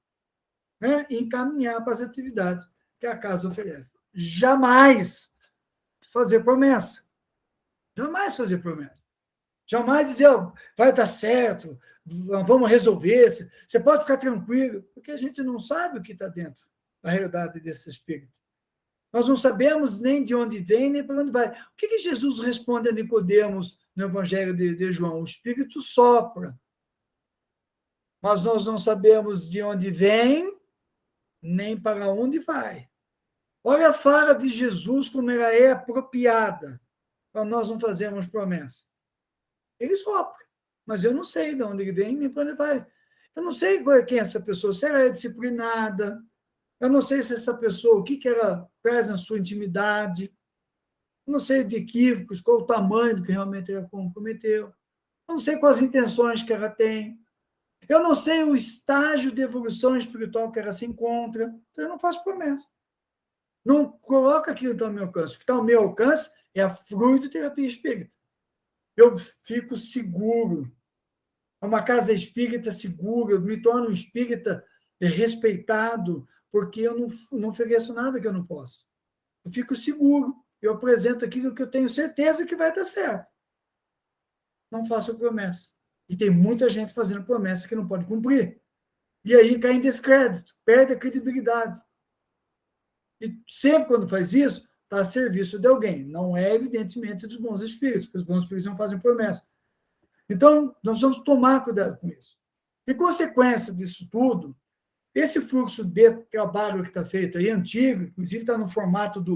Né? E encaminhar para as atividades que a casa oferece. Jamais fazer promessa. Jamais fazer promessa. Jamais dizer, oh, vai dar certo, vamos resolver, você pode ficar tranquilo, porque a gente não sabe o que está dentro da realidade desse espírito. Nós não sabemos nem de onde vem, nem para onde vai. O que Jesus responde a Nicodemos no Evangelho de João? O Espírito sopra. Mas nós não sabemos de onde vem, nem para onde vai. Olha a fala de Jesus, como ela é apropriada, para nós não fazermos promessa. Ele sopra, mas eu não sei de onde ele vem, nem para onde vai. Eu não sei quem é essa pessoa, se ela é disciplinada, eu não sei se essa pessoa, o que ela traz na sua intimidade. Eu não sei de equívocos, qual o tamanho do que realmente ela comprometeu. Eu não sei quais intenções que ela tem. Eu não sei o estágio de evolução espiritual que ela se encontra. Então, eu não faço promessa. Não coloca aquilo que está ao meu alcance. O que está ao meu alcance é a fluidoterapia espírita. Eu fico seguro. É uma casa espírita segura, eu me torno um espírita respeitado, porque eu não ofereço nada que eu não possa. Eu fico seguro. Eu apresento aquilo que eu tenho certeza que vai dar certo. Não faço promessa. E tem muita gente fazendo promessa que não pode cumprir. E aí cai em descrédito, perde a credibilidade. E sempre quando faz isso, está a serviço de alguém. Não é, evidentemente, dos bons espíritos, porque os bons espíritos não fazem promessa. Então, nós vamos tomar cuidado com isso. Em consequência disso tudo, esse fluxo de trabalho que está feito aí, antigo, inclusive está no formato de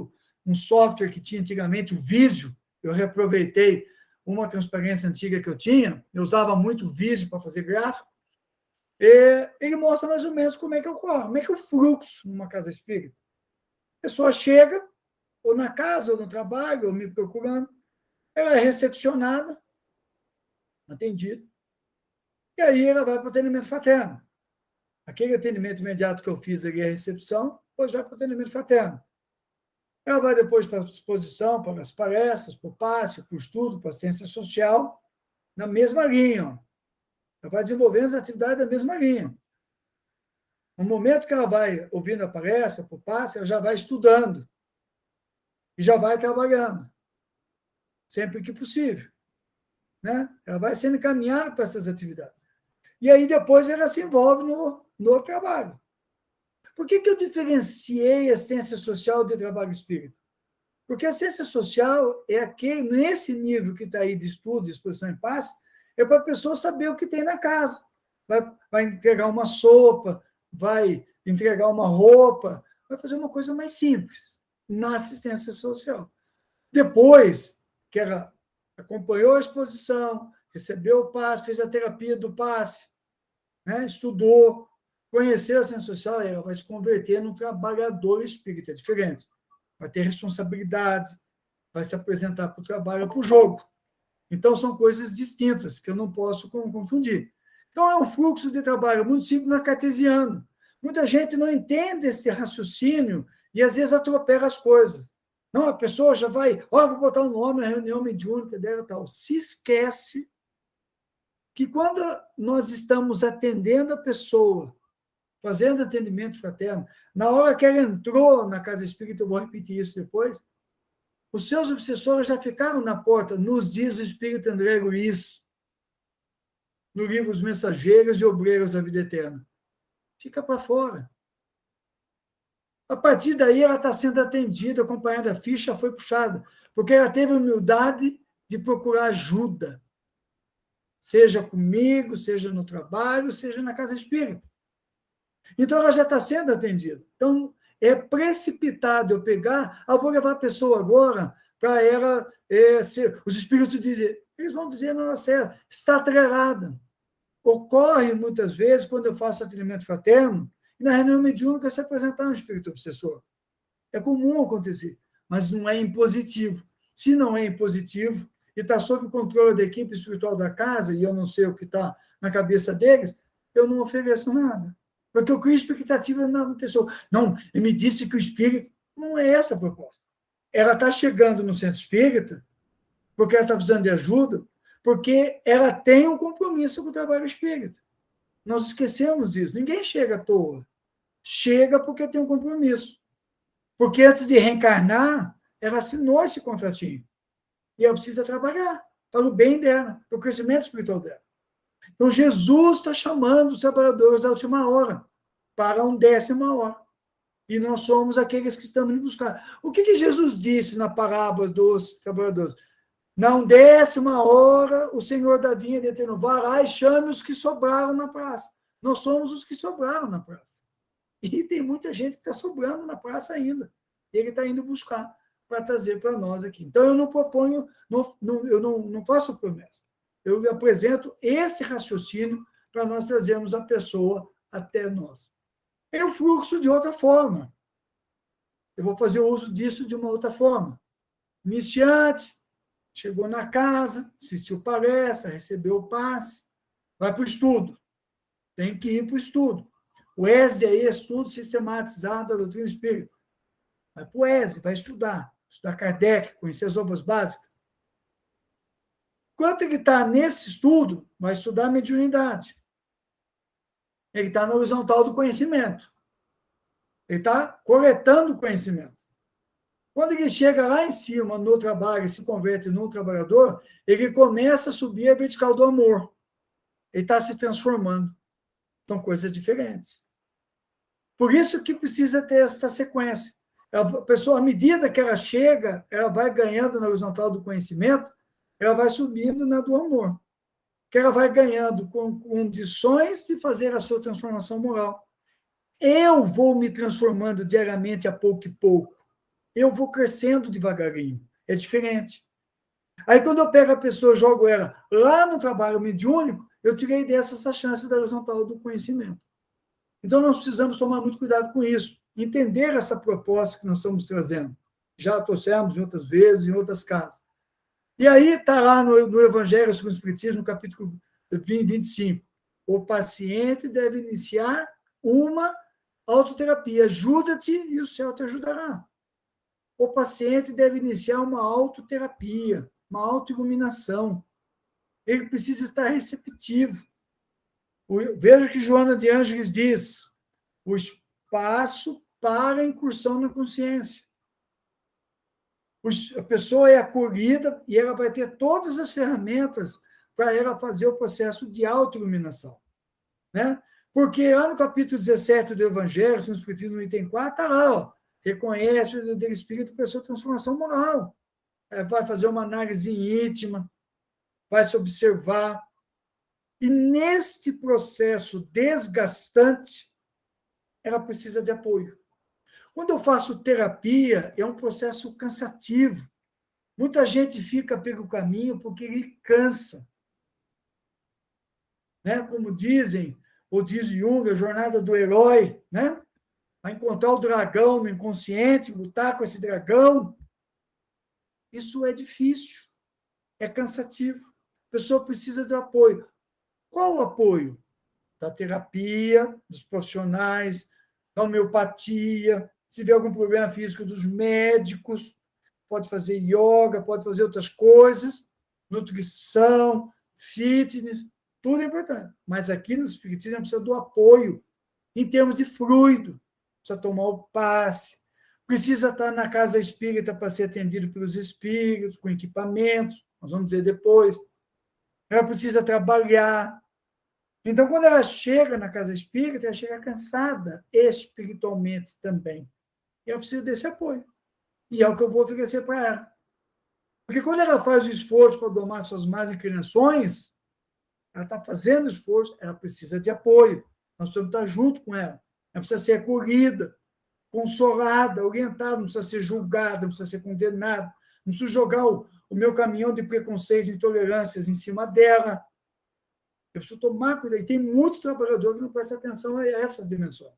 um software que tinha antigamente, o Visio, eu reaproveitei uma transparência antiga que eu tinha, eu usava muito o Visio para fazer gráfico, ele mostra mais ou menos como é que ocorre, como é que é o fluxo numa casa espírita. A pessoa chega, ou na casa, ou no trabalho, ou me procurando, ela é recepcionada, atendida, e aí ela vai para o atendimento fraterno. Aquele atendimento imediato que eu fiz ali, a recepção, depois vai para o atendimento fraterno. Ela vai depois para a exposição, para as palestras, para o passe, para o estudo, para a ciência social, na mesma linha. Ó. Ela vai desenvolvendo as atividades da mesma linha. No momento que ela vai ouvindo a palestra, para o passe, ela já vai estudando. E já vai trabalhando. Sempre que possível. Né? Ela vai sendo encaminhada para essas atividades. E aí depois ela se envolve no trabalho. Por que eu diferenciei a ciência social do trabalho espírita? Porque a ciência social é aquele, nesse nível que está aí de estudo, de exposição em passe, é para a pessoa saber o que tem na casa. Vai entregar uma sopa, vai entregar uma roupa, vai fazer uma coisa mais simples na assistência social. Depois que ela acompanhou a exposição, recebeu o passe, fez a terapia do passe, né? Estudou, conheceu a ciência social, ela vai se converter num trabalhador espírita, é diferente. Vai ter responsabilidade, vai se apresentar para o trabalho, para o jogo. Então, são coisas distintas, que eu não posso confundir. Então, é um fluxo de trabalho muito simples, mas cartesiano. Muita gente não entende esse raciocínio e, às vezes, atropela as coisas. Não, a pessoa já vai, olha, vou botar um nome na reunião mediúnica dela e tal. Se esquece que quando nós estamos atendendo a pessoa, fazendo atendimento fraterno, na hora que ela entrou na casa espírita, eu vou repetir isso depois, os seus obsessores já ficaram na porta, nos diz o espírito André Luiz, no livro Os Mensageiros e Obreiros da Vida Eterna. Fica para fora. A partir daí, ela está sendo atendida, acompanhada, a ficha foi puxada, porque ela teve a humildade de procurar ajuda, seja comigo, seja no trabalho, seja na casa espírita. Então, ela já está sendo atendida. Então, é precipitado eu pegar, vou levar a pessoa agora para ela os espíritos dizem, eles vão dizer na hora certa, está atrelada. Ocorre muitas vezes, quando eu faço atendimento fraterno, e na reunião mediúnica se apresentar um espírito obsessor. É comum acontecer, mas não é impositivo. Se não é impositivo e está sob o controle da equipe espiritual da casa, e eu não sei o que está na cabeça deles, eu não ofereço nada. Porque eu crio expectativa na pessoa. Não, ele me disse que o espírito... Não é essa a proposta. Ela está chegando no centro espírita porque ela está precisando de ajuda, porque ela tem um compromisso com o trabalho espírita. Nós esquecemos disso. Ninguém chega à toa. Chega porque tem um compromisso. Porque antes de reencarnar, ela assinou esse contratinho. E ela precisa trabalhar para o bem dela, para o crescimento espiritual dela. Então, Jesus está chamando os trabalhadores da última hora para um 10ª hora. E nós somos aqueles que estamos indo buscar. O que Jesus disse na parábola dos trabalhadores? Na 10ª hora, o Senhor da vinha eterna vará e chame os que sobraram na praça. Nós somos os que sobraram na praça. E tem muita gente que está sobrando na praça ainda. E ele está indo buscar para trazer para nós aqui. Então, eu não proponho, eu não faço promessa. Eu apresento esse raciocínio para nós trazermos a pessoa até nós. É o fluxo de outra forma. Eu vou fazer uso disso de uma outra forma. Iniciante, chegou na casa, assistiu palestra, recebeu o passe, vai para o estudo. Tem que ir para o estudo. O ESD aí é estudo sistematizado da doutrina espírita. Vai para o ESD, vai estudar Kardec, conhecer as obras básicas. Enquanto ele está nesse estudo, vai estudar mediunidade. Ele está na horizontal do conhecimento. Ele está coletando conhecimento. Quando ele chega lá em cima, no trabalho, e se converte num trabalhador, ele começa a subir a vertical do amor. Ele está se transformando. São coisas diferentes. Por isso que precisa ter essa sequência. A pessoa, à medida que ela chega, ela vai ganhando na horizontal do conhecimento, ela vai subindo na do amor. Que ela vai ganhando com condições de fazer a sua transformação moral. Eu vou me transformando diariamente a pouco e pouco. Eu vou crescendo devagarinho. É diferente. Aí, quando eu pego a pessoa e jogo ela lá no trabalho mediúnico, eu tirei dessa essa chance da horizontal do conhecimento. Então, nós precisamos tomar muito cuidado com isso. Entender essa proposta que nós estamos trazendo. Já trouxemos em outras vezes, em outras casas. E aí está lá no Evangelho segundo o Espiritismo, no capítulo 25. O paciente deve iniciar uma autoterapia. Ajuda-te e o céu te ajudará. O paciente deve iniciar uma autoterapia, uma autoiluminação. Ele precisa estar receptivo. Veja o que Joana de Ângeles diz. O espaço para a incursão na consciência. A pessoa é acolhida e ela vai ter todas as ferramentas para ela fazer o processo de autoiluminação. Né? Porque lá no capítulo 17 do Evangelho, no Espiritismo, no item 4, está lá, ó, reconhece o verdadeiro espírito para a sua transformação moral. Vai fazer uma análise íntima, vai se observar. E neste processo desgastante, ela precisa de apoio. Quando eu faço terapia, é um processo cansativo. Muita gente fica pelo caminho porque ele cansa. Né? Como dizem, ou diz Jung, a jornada do herói, né? Vai encontrar o dragão no inconsciente, lutar com esse dragão. Isso é difícil, é cansativo. A pessoa precisa de apoio. Qual o apoio? Da terapia, dos profissionais, da homeopatia, se tiver algum problema físico, dos médicos, pode fazer yoga, pode fazer outras coisas, nutrição, fitness, tudo é importante. Mas aqui no Espiritismo precisa do apoio em termos de fluido, precisa tomar o passe, precisa estar na casa espírita para ser atendido pelos espíritos, com equipamentos, nós vamos dizer depois. Ela precisa trabalhar. Então, quando ela chega na casa espírita, ela chega cansada espiritualmente também. E ela precisa desse apoio. E é o que eu vou oferecer para ela. Porque quando ela faz o esforço para domar suas más inclinações, ela está fazendo esforço, ela precisa de apoio. Nós precisamos estar junto com ela. Ela precisa ser acolhida, consolada, orientada, não precisa ser julgada, não precisa ser condenada, não preciso jogar o meu caminhão de preconceitos e intolerâncias em cima dela. Eu preciso tomar cuidado. E tem muito trabalhador que não presta atenção a essas dimensões.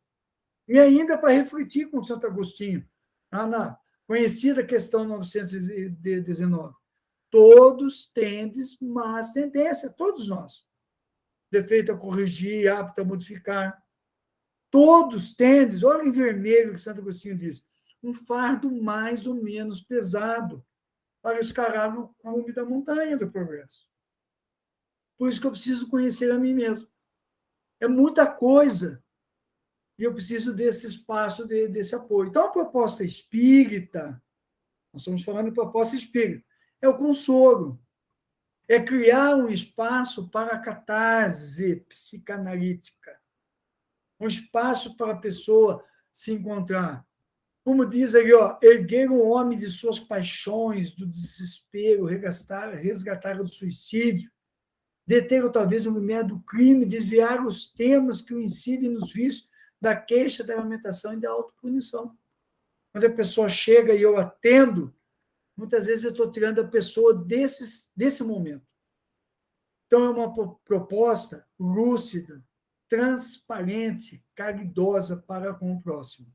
E ainda para refletir com Santo Agostinho, na conhecida questão 919. Todos tendes más tendências, todos nós. Defeito a corrigir, apto a modificar. Todos tendes, olha em vermelho que Santo Agostinho diz, um fardo mais ou menos pesado para escalar no cume da montanha do progresso. Por isso que eu preciso conhecer a mim mesmo. É muita coisa. E eu preciso desse espaço, desse apoio. Então, a proposta espírita, nós estamos falando de proposta espírita, é o consolo. É criar um espaço para a catarse psicanalítica. Um espaço para a pessoa se encontrar. Como diz ali, ó, erguer um homem de suas paixões, do desespero, resgatar do suicídio, deter talvez o movimento do crime, desviar os temas que o incidem nos vícios, da queixa, da lamentação e da autopunição. Quando a pessoa chega e eu atendo, muitas vezes eu estou tirando a pessoa desse momento. Então, é uma proposta lúcida, transparente, caridosa para com o próximo.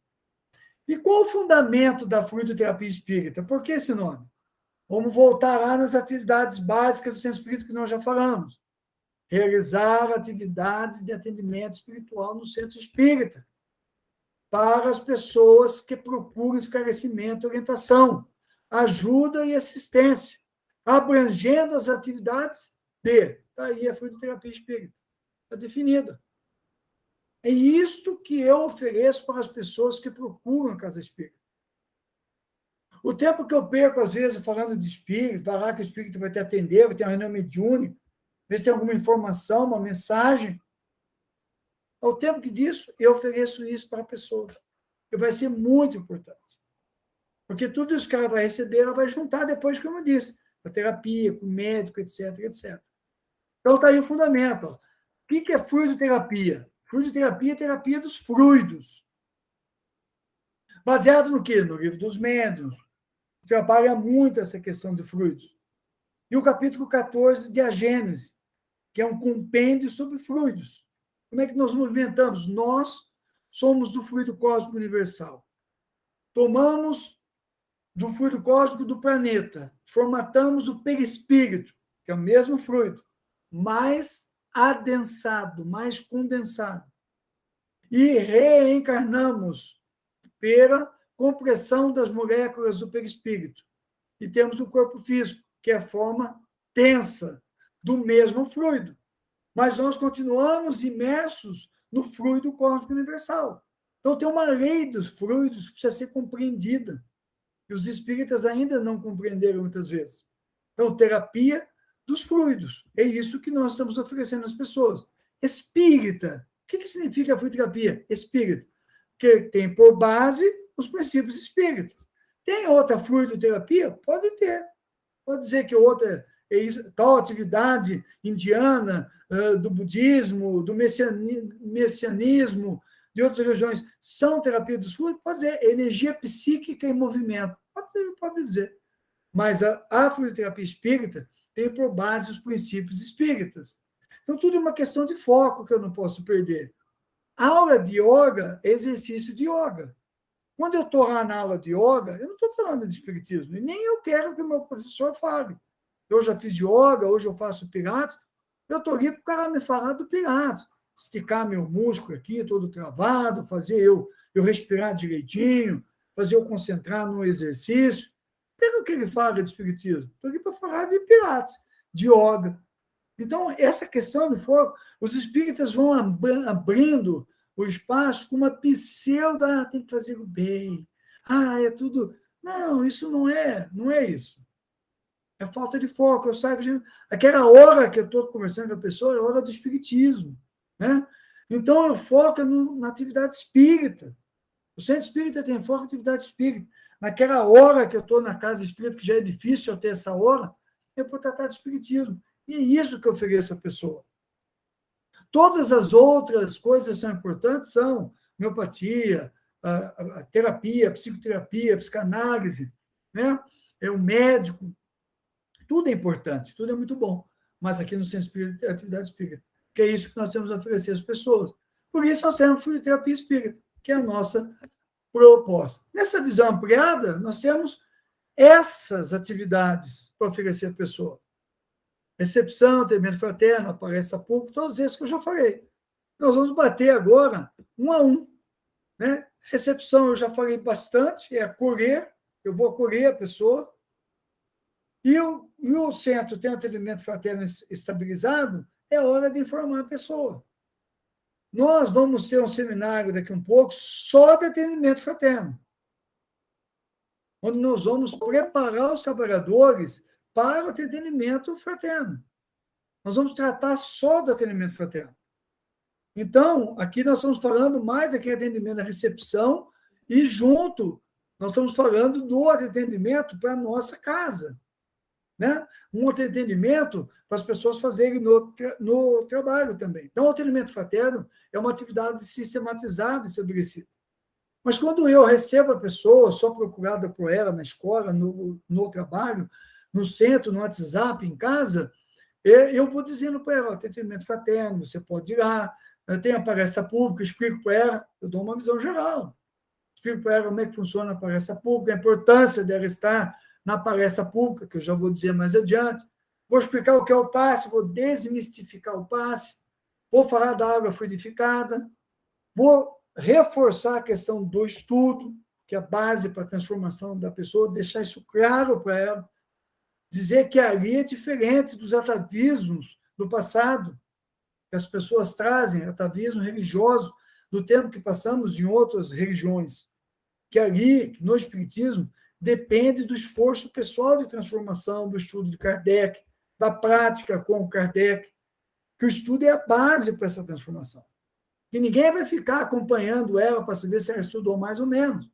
E qual o fundamento da fluidoterapia espírita? Por que esse nome? Vamos voltar lá nas atividades básicas do centro espírita que nós já falamos. Realizar atividades de atendimento espiritual no centro espírita para as pessoas que procuram esclarecimento, orientação, ajuda e assistência, abrangendo as atividades daí a fluidoterapia espírita. Está definida. É isto que eu ofereço para as pessoas que procuram a casa espírita. O tempo que eu perco, às vezes, falando de espírito, falar que o espírito vai te atender, vai ter uma reunião mediúnica, ver se tem alguma informação, uma mensagem. Ao tempo que disso, eu ofereço isso para a pessoa. Que vai ser muito importante. Porque tudo isso que ela vai receber, ela vai juntar depois, como eu disse, com a terapia, com o médico, etc, etc. Então, está aí o fundamento. Ó. O que é fluidoterapia? Fluidoterapia é terapia dos fluidos. Baseado no quê? No livro dos médiuns. Trabalha muito essa questão de fluidos. E o capítulo 14 de A Gênese, que é um compêndio sobre fluidos. Como é que nós movimentamos? Nós somos do fluido cósmico universal. Tomamos do fluido cósmico do planeta, formatamos o perispírito, que é o mesmo fluido, mais adensado, mais condensado. E reencarnamos pela compressão das moléculas do perispírito. E temos o corpo físico, que é a forma tensa do mesmo fluido. Mas nós continuamos imersos no fluido cósmico universal. Então, tem uma lei dos fluidos que precisa ser compreendida, que os espíritas ainda não compreenderam muitas vezes. Então, terapia dos fluidos. É isso que nós estamos oferecendo às pessoas. Espírita. O que significa a fluidoterapia? Espírita. Que tem por base os princípios espíritas. Tem outra fluidoterapia? Pode ter. Pode dizer que outra é isso, tal atividade indiana, do budismo, do messianismo, de outras religiões, são terapia dos fluidos? Pode dizer, energia psíquica em movimento. Pode dizer. Mas a fluidoterapia espírita tem por base os princípios espíritas. Então, tudo é uma questão de foco que eu não posso perder. A aula de yoga é exercício de yoga. Quando eu estou lá na aula de yoga, eu não estou falando de espiritismo, e nem eu quero que o meu professor fale. Eu já fiz yoga, hoje eu faço pilates, eu estou ali para o cara me falar do pilates, esticar meu músculo aqui, todo travado, fazer eu respirar direitinho, fazer eu concentrar no exercício. Não quero que ele fale de espiritismo, estou ali para falar de pilates, de yoga. Então, essa questão do foco, os espíritas vão abrindo o espaço com uma pseudo, tem que fazer o bem. É tudo. Não, isso não é isso. É falta de foco. Eu saio, aquela hora que eu estou conversando com a pessoa é a hora do espiritismo. Né? Então, eu foco na atividade espírita. O centro espírita tem foco na atividade espírita. Naquela hora que eu estou na casa espírita, que já é difícil eu ter essa hora, é por tratar de espiritismo. E é isso que eu ofereço à pessoa. Todas as outras coisas são importantes, são homeopatia, a terapia, a psicoterapia, a psicanálise, né? O médico, tudo é importante, tudo é muito bom. Mas aqui no Centro Espírita, atividade espírita, que é isso que nós temos a oferecer às pessoas. Por isso, nós temos a terapia espírita, que é a nossa proposta. Nessa visão ampliada, nós temos essas atividades para oferecer à pessoa. Recepção, atendimento fraterno, palestra pública, todos esses que eu já falei. Nós vamos bater agora um a um. Né? Recepção, eu já falei bastante, é acolher, eu vou acolher a pessoa. E o centro tem um atendimento fraterno estabilizado, é hora de informar a pessoa. Nós vamos ter um seminário daqui um pouco só de atendimento fraterno, onde nós vamos preparar os trabalhadores para o atendimento fraterno. Nós vamos tratar só do atendimento fraterno. Então, aqui nós estamos falando mais aqui atendimento da recepção e junto nós estamos falando do atendimento para a nossa casa. Né? Um atendimento para as pessoas fazerem no trabalho também. Então, o atendimento fraterno é uma atividade sistematizada, estabelecida. Mas quando eu recebo a pessoa, sou procurada por ela na escola, no trabalho, no centro, no WhatsApp, em casa, eu vou dizendo para ela, atendimento fraterno, você pode ir lá, tem a palestra pública, explico para ela, eu dou uma visão geral, explico para ela como é que funciona a palestra pública, a importância dela estar na palestra pública, que eu já vou dizer mais adiante. Vou explicar o que é o passe, vou desmistificar o passe, vou falar da água fluidificada, vou reforçar a questão do estudo, que é a base para a transformação da pessoa, deixar isso claro para ela, dizer que ali é diferente dos atavismos do passado, que as pessoas trazem, atavismo religioso, do tempo que passamos em outras religiões, que ali, no Espiritismo, depende do esforço pessoal de transformação, do estudo de Kardec, da prática com Kardec, que o estudo é a base para essa transformação. Que ninguém vai ficar acompanhando ela para saber se ela estudou mais ou menos.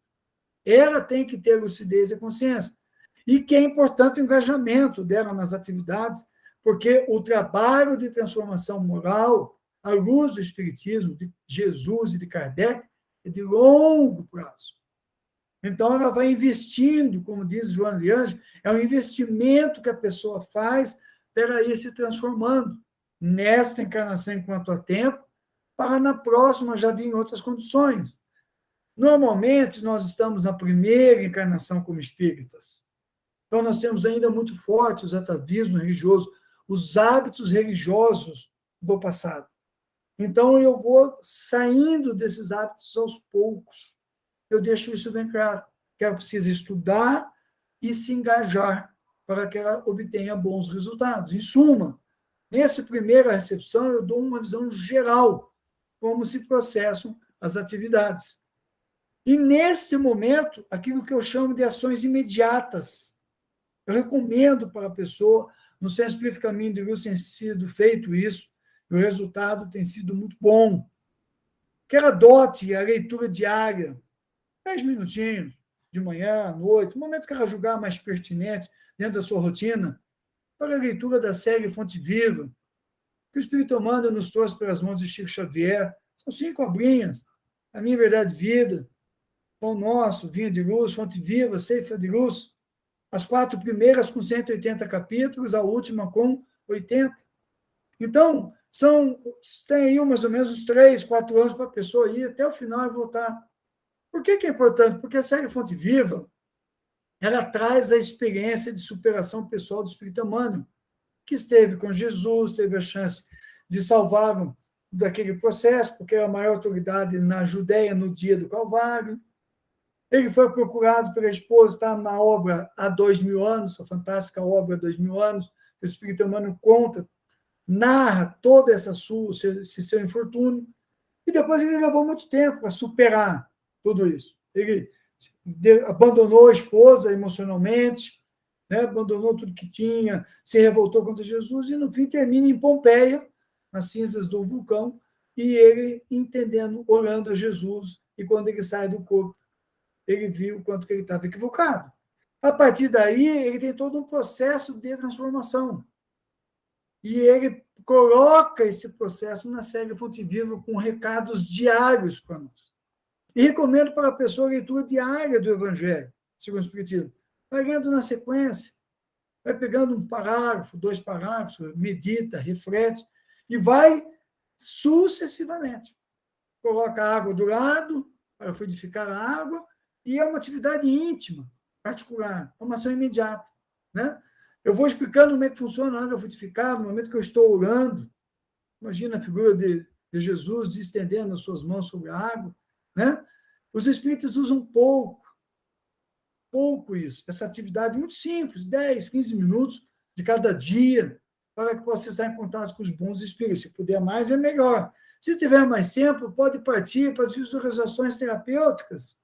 Ela tem que ter lucidez e consciência. E que é importante o engajamento dela nas atividades, porque o trabalho de transformação moral, à luz do Espiritismo, de Jesus e de Kardec, é de longo prazo. Então, ela vai investindo, como diz Joana de Ângeles, é um investimento que a pessoa faz para ir se transformando nesta encarnação enquanto há tempo, para na próxima já vir em outras condições. Normalmente, nós estamos na primeira encarnação como espíritas. Então, nós temos ainda muito forte os atavismos religiosos, os hábitos religiosos do passado. Então, eu vou saindo desses hábitos aos poucos. Eu deixo isso bem claro, que ela precisa estudar e se engajar para que ela obtenha bons resultados. Em suma, nessa primeira recepção, eu dou uma visão geral, como se processam as atividades. E, neste momento, aquilo que eu chamo de ações imediatas. Eu recomendo para a pessoa, no Centro Espírita Caminho de Luz tem sido feito isso, e o resultado tem sido muito bom. Que ela adote a leitura diária, 10 minutinhos, de manhã, à noite, no momento que ela julgar mais pertinente, dentro da sua rotina, para a leitura da série Fonte Viva, que o Espírito Emmanuel nos trouxe pelas mãos de Chico Xavier. São 5 obrinhas, A Minha Verdade e Vida, Pão Nosso, Vinha de Luz, Fonte Viva, Ceifa de Luz, as 4 primeiras com 180 capítulos, a última com 80. Então, tem aí mais ou menos uns 3, 4 anos para a pessoa ir até o final e voltar. Por que é importante? Porque a série Fonte Viva, ela traz a experiência de superação pessoal do Espírito Emmanuel, que esteve com Jesus, teve a chance de salvá-lo daquele processo, porque era a maior autoridade na Judéia no dia do Calvário. Ele foi procurado pela esposa, está na obra há 2000 anos, a fantástica obra há 2000 anos, que o Espírito Emmanuel conta, narra toda esse seu infortúnio, e depois ele levou muito tempo para superar tudo isso. Ele abandonou a esposa emocionalmente, né? Abandonou tudo que tinha, se revoltou contra Jesus, e no fim termina em Pompeia, nas cinzas do vulcão, e ele entendendo, orando a Jesus, e quando ele sai do corpo, ele viu o quanto que ele estava equivocado. A partir daí, ele tem todo um processo de transformação. E ele coloca esse processo na série Fonte Viva com recados diários para nós. E recomendo para a pessoa a leitura diária do Evangelho, segundo o Espiritismo. Vai lendo na sequência, vai pegando um parágrafo, 2 parágrafos, medita, reflete, e vai sucessivamente. Coloca a água do lado, para fluidificar a água, e é uma atividade íntima, particular, uma ação imediata. Né? Eu vou explicando como é que funciona a água fluidificada, no momento que eu estou orando. Imagina a figura de Jesus estendendo as suas mãos sobre a água. Né? Os espíritos usam pouco isso, essa atividade muito simples, 10, 15 minutos de cada dia, para que possa estar em contato com os bons espíritos. Se puder mais, é melhor. Se tiver mais tempo, pode partir para as visualizações terapêuticas,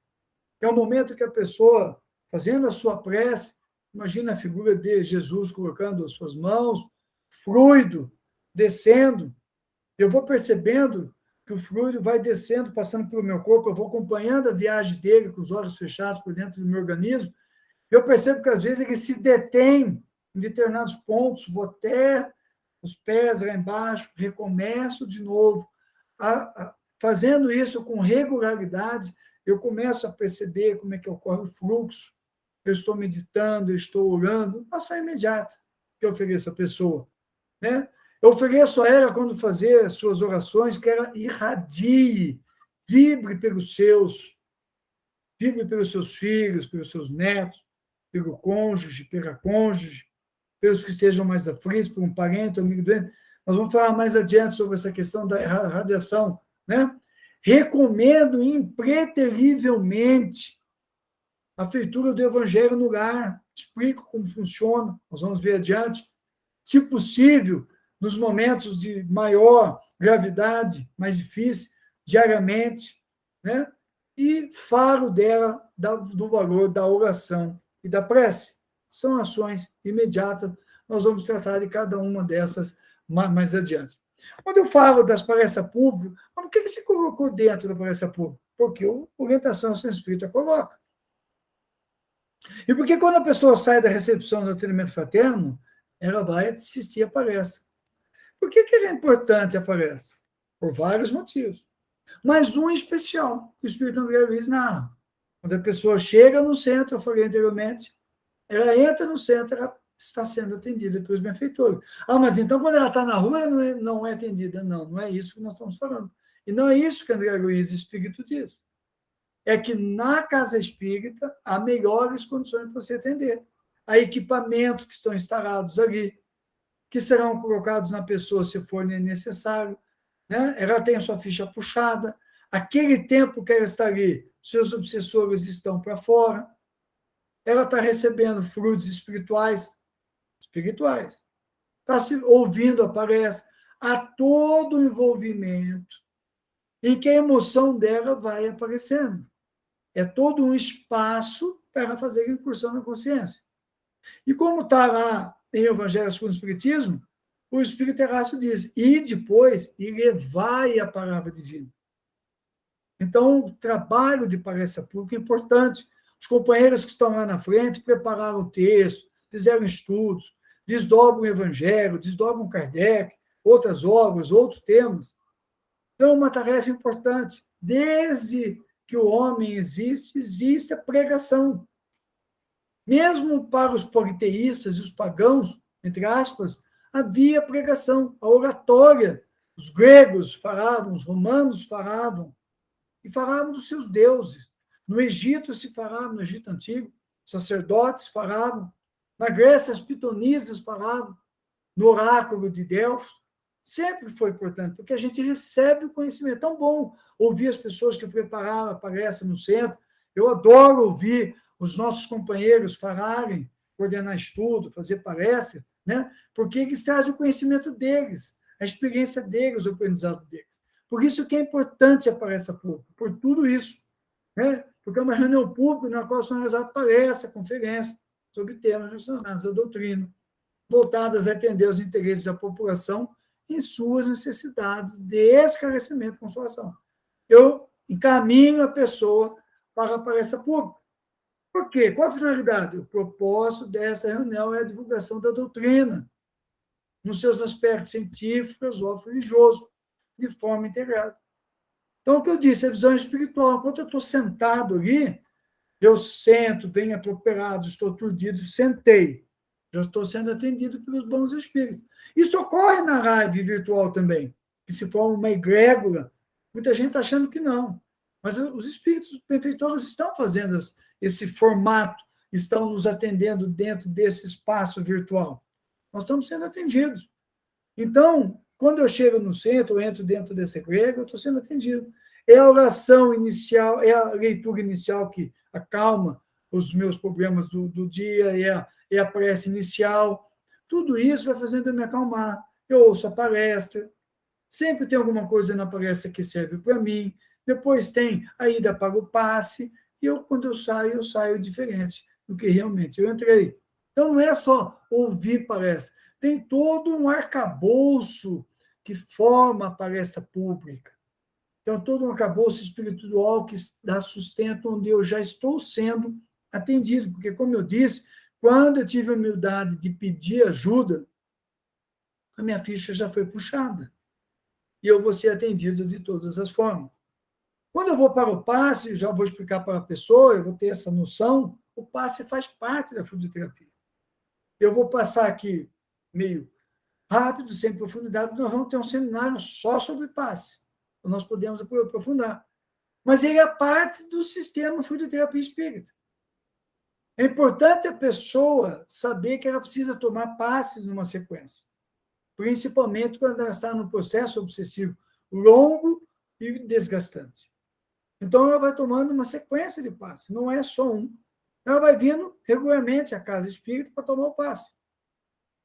que é o momento que a pessoa, fazendo a sua prece, imagina a figura de Jesus colocando as suas mãos, fluido, descendo. Eu vou percebendo que o fluido vai descendo, passando pelo meu corpo, eu vou acompanhando a viagem dele com os olhos fechados por dentro do meu organismo, eu percebo que, às vezes, ele se detém em determinados pontos, vou até os pés lá embaixo, recomeço de novo. Fazendo isso com regularidade, eu começo a perceber como é que ocorre o fluxo. Eu estou meditando, eu estou orando, ação imediata que eu ofereço à pessoa. Né? Eu ofereço a ela, quando fazer as suas orações, que ela irradie, vibre pelos seus filhos, pelos seus netos. pelo cônjuge, pela cônjuge, pelos que estejam mais aflitos, por um parente, um amigo doente. Nós vamos falar mais adiante sobre essa questão da radiação, né? Recomendo impreterivelmente a feitura do evangelho no lar. Explico como funciona, nós vamos ver adiante. Se possível, nos momentos de maior gravidade, mais difícil, diariamente, né? E falo dela, do valor da oração e da prece. São ações imediatas, nós vamos tratar de cada uma dessas mais adiante. Quando eu falo das palestras públicas, por que se colocou dentro da palestra pública? Porque a orientação sem espírita coloca. E porque quando a pessoa sai da recepção do atendimento fraterno, ela vai assistir a palestra. Por que é importante a palestra? Por vários motivos. Mas um especial, que o Espírito André Luiz narra. Quando a pessoa chega no centro, eu falei anteriormente, ela entra no centro, ela está sendo atendida pelos benfeitores. Mas então quando ela está na rua, ela não é atendida. Não, não é isso que nós estamos falando. E não é isso que André Luiz Espírito diz. É que na casa espírita há melhores condições para você atender. Há equipamentos que estão instalados ali, que serão colocados na pessoa se for necessário, né? Ela tem a sua ficha puxada, aquele tempo que ela está ali, seus obsessores estão para fora, ela está recebendo frutos espirituais, está se ouvindo a palestra, há todo o envolvimento em que a emoção dela vai aparecendo. É todo um espaço para ela fazer incursão na consciência. E como está lá em Evangelho segundo o Espiritismo, o Espírito Errácio diz, e depois, e levai a palavra divina. Então, o trabalho de palestra pública é importante. Os companheiros que estão lá na frente prepararam o texto, fizeram estudos, desdobram o Evangelho, desdobram Kardec, outras obras, outros temas. Então, é uma tarefa importante. Desde que o homem existe a pregação. Mesmo para os politeístas e os pagãos, entre aspas, havia pregação, a oratória. Os gregos falavam, os romanos falavam, e falavam dos seus deuses. No Egito se falava, no Egito Antigo, sacerdotes falavam, na Grécia as pitonisas falavam, no oráculo de Delfos. Sempre foi importante, porque a gente recebe o conhecimento. É tão bom ouvir as pessoas que prepararam a palestra no centro. Eu adoro ouvir os nossos companheiros falarem, coordenar estudo, fazer palestra, né? Porque eles trazem o conhecimento deles, a experiência deles, o aprendizado deles. Por isso que é importante a palestra pública, por tudo isso, né? Porque é uma reunião pública na qual são realizadas palestras, conferências sobre temas relacionados à doutrina, voltadas a atender os interesses da população em suas necessidades de esclarecimento e consolação. Eu encaminho a pessoa para a palestra pública. Por quê? Qual a finalidade? O propósito dessa reunião é a divulgação da doutrina, nos seus aspectos científicos, filosóficos e religiosos, de forma integrada. Então, o que eu disse, a visão espiritual. Enquanto eu estou sentado ali, eu sento, venho atropelado, estou aturdido, sentei. Já estou sendo atendido pelos bons espíritos. Isso ocorre na live virtual também, que se forma uma egrégora. Muita gente está achando que não. Mas os espíritos benfeitores estão fazendo esse formato, estão nos atendendo dentro desse espaço virtual. Nós estamos sendo atendidos. Então, quando eu chego no centro, eu entro dentro dessa egrégora, eu estou sendo atendido. É a oração inicial, é a leitura inicial que acalma os meus problemas do dia, é a prece inicial. Tudo isso vai fazendo eu me acalmar. Eu ouço a palestra, sempre tem alguma coisa na palestra que serve para mim, depois tem a ida para o passe, e quando eu saio diferente do que realmente eu entrei. Então, não é só ouvir palestra, tem todo um arcabouço que forma a palestra pública. Então, todo um arcabouço espiritual que dá sustento onde eu já estou sendo atendido, porque, como eu disse, quando eu tive a humildade de pedir ajuda, a minha ficha já foi puxada. E eu vou ser atendido de todas as formas. Quando eu vou para o passe, já vou explicar para a pessoa, eu vou ter essa noção, o passe faz parte da fluidoterapia. Eu vou passar aqui meio rápido, sem profundidade, nós vamos ter um seminário só sobre passe. Nós podemos aprofundar. Mas ele é parte do sistema fluidoterapia espírita. É importante a pessoa saber que ela precisa tomar passes numa sequência, principalmente quando ela está num processo obsessivo longo e desgastante. Então, ela vai tomando uma sequência de passes, não é só um. Ela vai vindo regularmente à casa espírita para tomar o passe.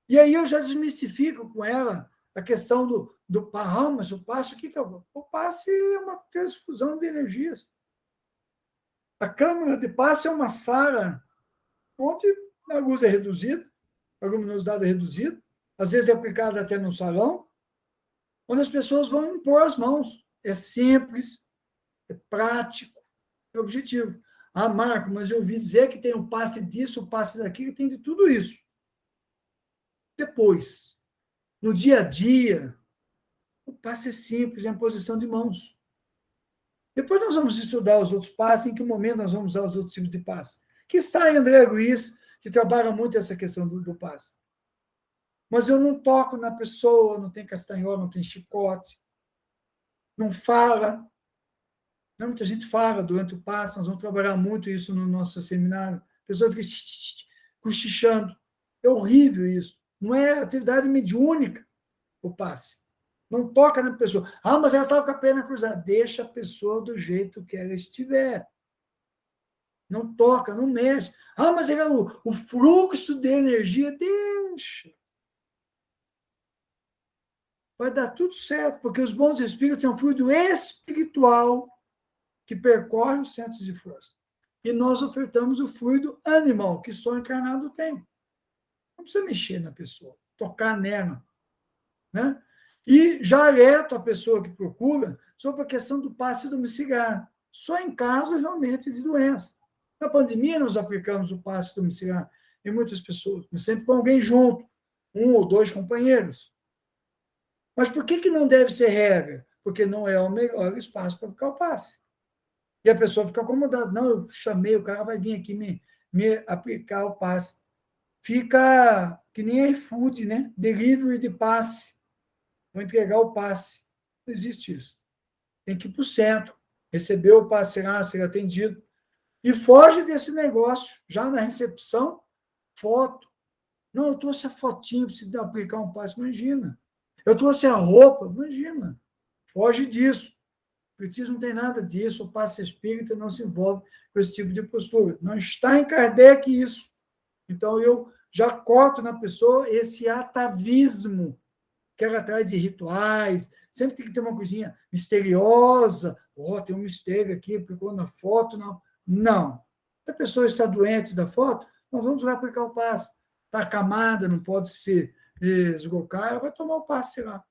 E aí eu já desmistifico com ela a questão do mas o passe, o que é? O passe é uma transfusão de energias. A câmara de passe é uma sala onde a luz é reduzida, a luminosidade é reduzida, às vezes é aplicada até no salão, onde as pessoas vão impor as mãos. É simples, é prático, é objetivo. Ah, Marco, mas eu ouvi dizer que tem o passe disso, o passe daquilo, tem de tudo isso. Depois, no dia a dia, o passe é simples, é a posição de mãos. Depois nós vamos estudar os outros passes, em que momento nós vamos usar os outros tipos de passe. Que está em André Luiz, que trabalha muito essa questão do passe. Mas eu não toco na pessoa, não tem castanhola, não tem chicote, não fala. Não, muita gente fala durante o passe, nós vamos trabalhar muito isso no nosso seminário. A pessoa fica cochichando. É horrível isso. Não é atividade mediúnica o passe. Não toca na pessoa. Ah, mas ela estava com a perna cruzada. Deixa a pessoa do jeito que ela estiver. Não toca, não mexe. Ah, mas é o fluxo de energia. Deixa. Vai dar tudo certo, porque os bons espíritos têm um fluido espiritual que percorre os centros de força. E nós ofertamos o fluido animal, que só o encarnado tem. Não precisa mexer na pessoa, tocar nela. Né? E já alerto a pessoa que procura sobre a questão do passe domiciliar, só em caso realmente de doença. Na pandemia, nós aplicamos o passe domiciliar em muitas pessoas, mas sempre com alguém junto, um ou dois companheiros. Mas por que não deve ser regra? Porque não é o melhor espaço para aplicar o passe. E a pessoa fica acomodada. Não, eu chamei, o cara vai vir aqui me aplicar o passe. Fica que nem iFood, né? Delivery de passe. Vou entregar o passe. Não existe isso. Tem que ir para o centro, receber o passe lá, ser atendido. E foge desse negócio. Já na recepção, foto. Não, eu trouxe a fotinho para aplicar um passe. Imagina. Eu trouxe a roupa. Imagina. Foge disso. O Espiritismo não tem nada disso, o passe espírita não se envolve com esse tipo de postura. Não está em Kardec isso. Então, eu já corto na pessoa esse atavismo que ela traz de rituais, sempre tem que ter uma coisinha misteriosa, tem um mistério aqui, aplicou na foto, não. Não. Se a pessoa está doente da foto, nós vamos lá aplicar o passe. Está acamada, não pode se esgocar, ela vai tomar o passe lá.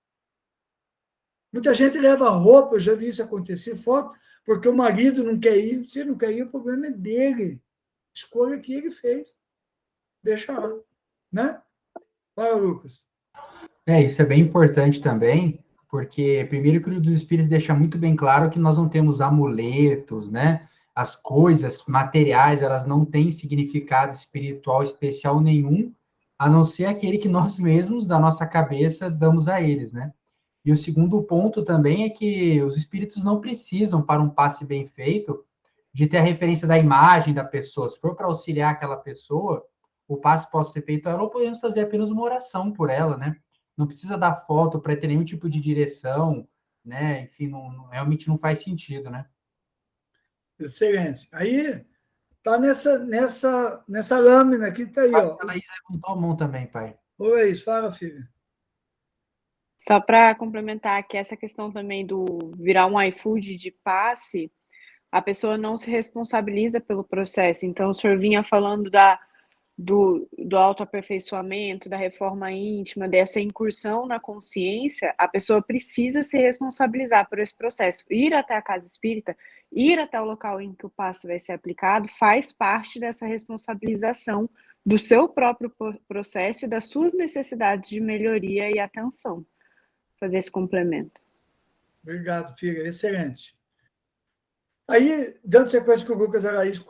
Muita gente leva roupa, eu já vi isso acontecer, foto, porque o marido não quer ir. Se ele não quer ir, o problema é dele. Escolha que ele fez. Deixa lá. Né? Fala, Lucas. Isso é bem importante também, porque primeiro que o Livro dos Espíritos deixa muito bem claro que nós não temos amuletos, né? As coisas materiais, elas não têm significado espiritual especial nenhum, a não ser aquele que nós mesmos, da nossa cabeça, damos a eles, né? E o segundo ponto também é que os espíritos não precisam, para um passe bem feito, de ter a referência da imagem da pessoa. Se for para auxiliar aquela pessoa, o passe pode ser feito a ela, ou podemos fazer apenas uma oração por ela, né? Não precisa dar foto para ter nenhum tipo de direção, né? Enfim, realmente não faz sentido, né? Excelente. Aí, tá nessa lâmina que tá aí, ó. A Laís levantou a mão também, pai. Oi, fala, filho. Só para complementar aqui essa questão também do virar um iFood de passe, a pessoa não se responsabiliza pelo processo. Então, o senhor vinha falando do autoaperfeiçoamento, da reforma íntima, dessa incursão na consciência, a pessoa precisa se responsabilizar por esse processo. Ir até a casa espírita, ir até o local em que o passe vai ser aplicado, faz parte dessa responsabilização do seu próprio processo e das suas necessidades de melhoria e atenção. Fazer esse complemento. Obrigado, filha. Excelente. Aí, dando sequência que o Lucas e a Laís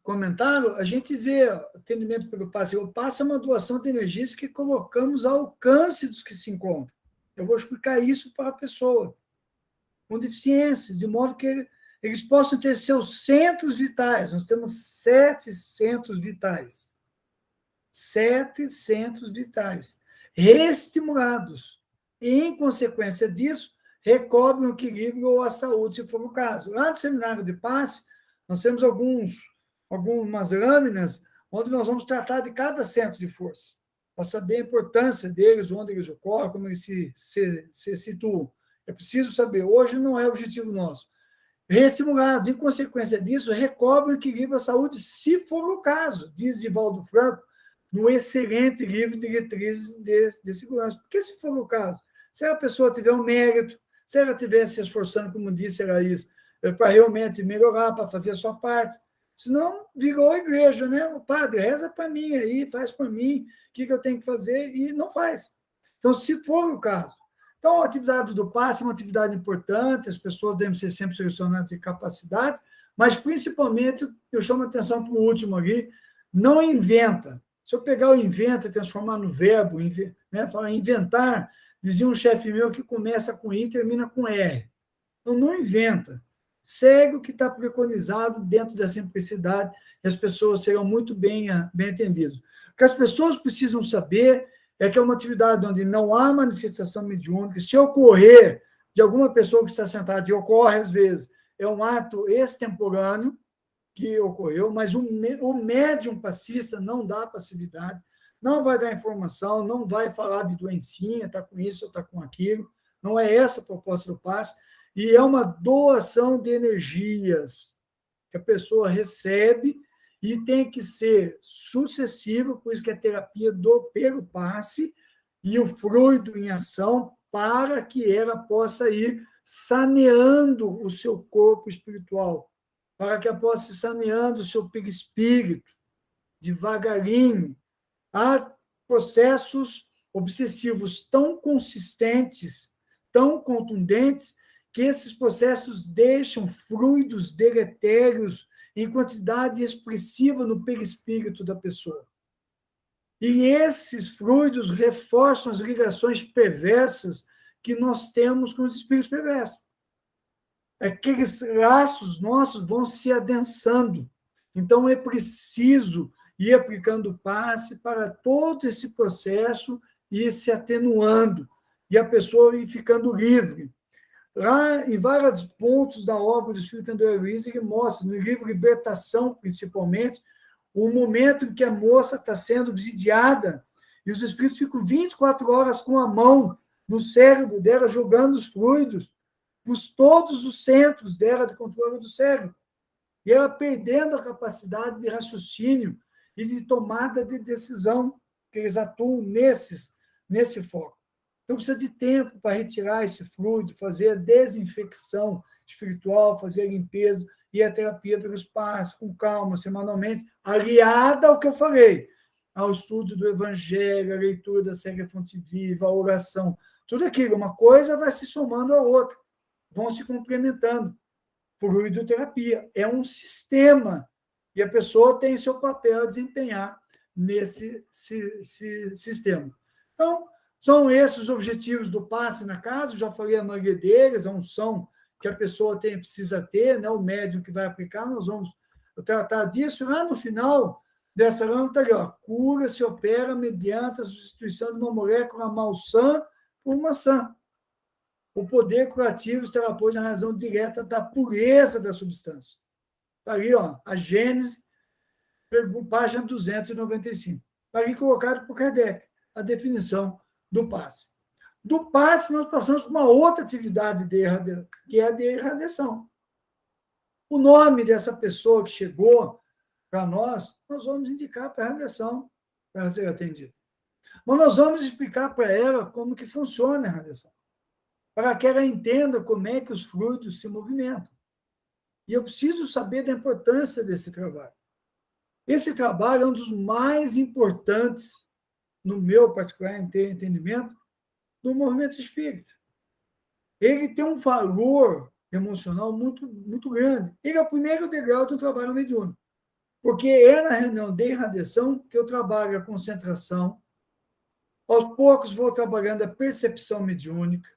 comentaram, a gente vê atendimento pelo passe. O passe é uma doação de energias que colocamos ao alcance dos que se encontram. Eu vou explicar isso para a pessoa com deficiências, de modo que eles possam ter seus centros vitais. Nós temos 7 centros vitais. 7 centros vitais reestimulados. E, em consequência disso, recobrem o equilíbrio ou a saúde, se for o caso. Lá no seminário de passe, nós temos algumas lâminas onde nós vamos tratar de cada centro de força, para saber a importância deles, onde eles ocorrem, como eles se situam. É preciso saber. Hoje não é o objetivo nosso. Reestimulados, em consequência disso, recobrem o equilíbrio da saúde, se for o caso, diz Divaldo Franco, no excelente livro Diretrizes de Segurança. Porque se for o caso, se a pessoa tiver um mérito, se ela estiver se esforçando, como disse a Laís, para realmente melhorar, para fazer a sua parte, senão virou a igreja, né? O padre, reza para mim aí, faz para mim, o que eu tenho que fazer, e não faz. Então, se for o caso. Então, a atividade do passe é uma atividade importante, as pessoas devem ser sempre selecionadas em capacidade, mas, principalmente, eu chamo a atenção para o último ali, não inventa. Se eu pegar o inventa e transformar no verbo, né, falar inventar, dizia um chefe meu que começa com I e termina com R. Então, não inventa. Segue o que está preconizado dentro da simplicidade e as pessoas serão muito bem atendidas. O que as pessoas precisam saber é que é uma atividade onde não há manifestação mediúnica. Se ocorrer de alguma pessoa que está sentada, e ocorre às vezes, é um ato extemporâneo que ocorreu, mas o médium passista não dá passividade, não vai dar informação, não vai falar de doencinha, está com isso ou está com aquilo. Não é essa a proposta do passe. E é uma doação de energias que a pessoa recebe e tem que ser sucessiva, por isso que a terapia pelo passe e o fluido em ação para que ela possa ir saneando o seu corpo espiritual, para que ela possa ir saneando o seu perispírito, devagarinho. Há processos obsessivos tão consistentes, tão contundentes, que esses processos deixam fluidos deletérios em quantidade expressiva no perispírito da pessoa. E esses fluidos reforçam as ligações perversas que nós temos com os espíritos perversos. Aqueles laços nossos vão se adensando. Então, é preciso ir aplicando o passe para todo esse processo ir se atenuando e a pessoa ir ficando livre. Lá, em vários pontos da obra do Espírito André Luiz, ele mostra, no livro Libertação, principalmente, o momento em que a moça está sendo obsidiada e os espíritos ficam 24 horas com a mão no cérebro dela, jogando os fluidos por todos os centros dela de controle do cérebro. E ela perdendo a capacidade de raciocínio e de tomada de decisão, que eles atuam nesse foco. Então, precisa de tempo para retirar esse fluido, fazer a desinfecção espiritual, fazer a limpeza e a terapia pelo espaço, com calma, semanalmente, aliada ao que eu falei, ao estudo do Evangelho, a leitura da série Fonte Viva, a oração, tudo aquilo. Uma coisa vai se somando à outra, vão se complementando. Fluidoterapia é um sistema e a pessoa tem seu papel a desempenhar nesse sistema. Então, são esses os objetivos do passe na casa, eu já falei a maioria deles, a unção que a pessoa precisa ter, né? O médium que vai aplicar, nós vamos tratar disso. Lá no final dessa lâmpada, ali, ó, cura se opera mediante a substituição de uma molécula malsã por uma sã. O poder curativo estará, pois, na razão direta da pureza da substância. Está ali, ó, a Gênese, página 295. Está ali colocado por Kardec, a definição do passe. Do passe, nós passamos para uma outra atividade que é a de irradiação. O nome dessa pessoa que chegou para nós vamos indicar para a radiação, para ela ser atendida. Mas nós vamos explicar para ela como que funciona a radiação, para que ela entenda como é que os fluidos se movimentam. E eu preciso saber da importância desse trabalho. Esse trabalho é um dos mais importantes, no meu particular entendimento, do movimento espírita. Ele tem um valor emocional muito, muito grande. Ele é o primeiro degrau do trabalho mediúnico, porque é na reunião de irradiação que eu trabalho a concentração, aos poucos vou trabalhando a percepção mediúnica,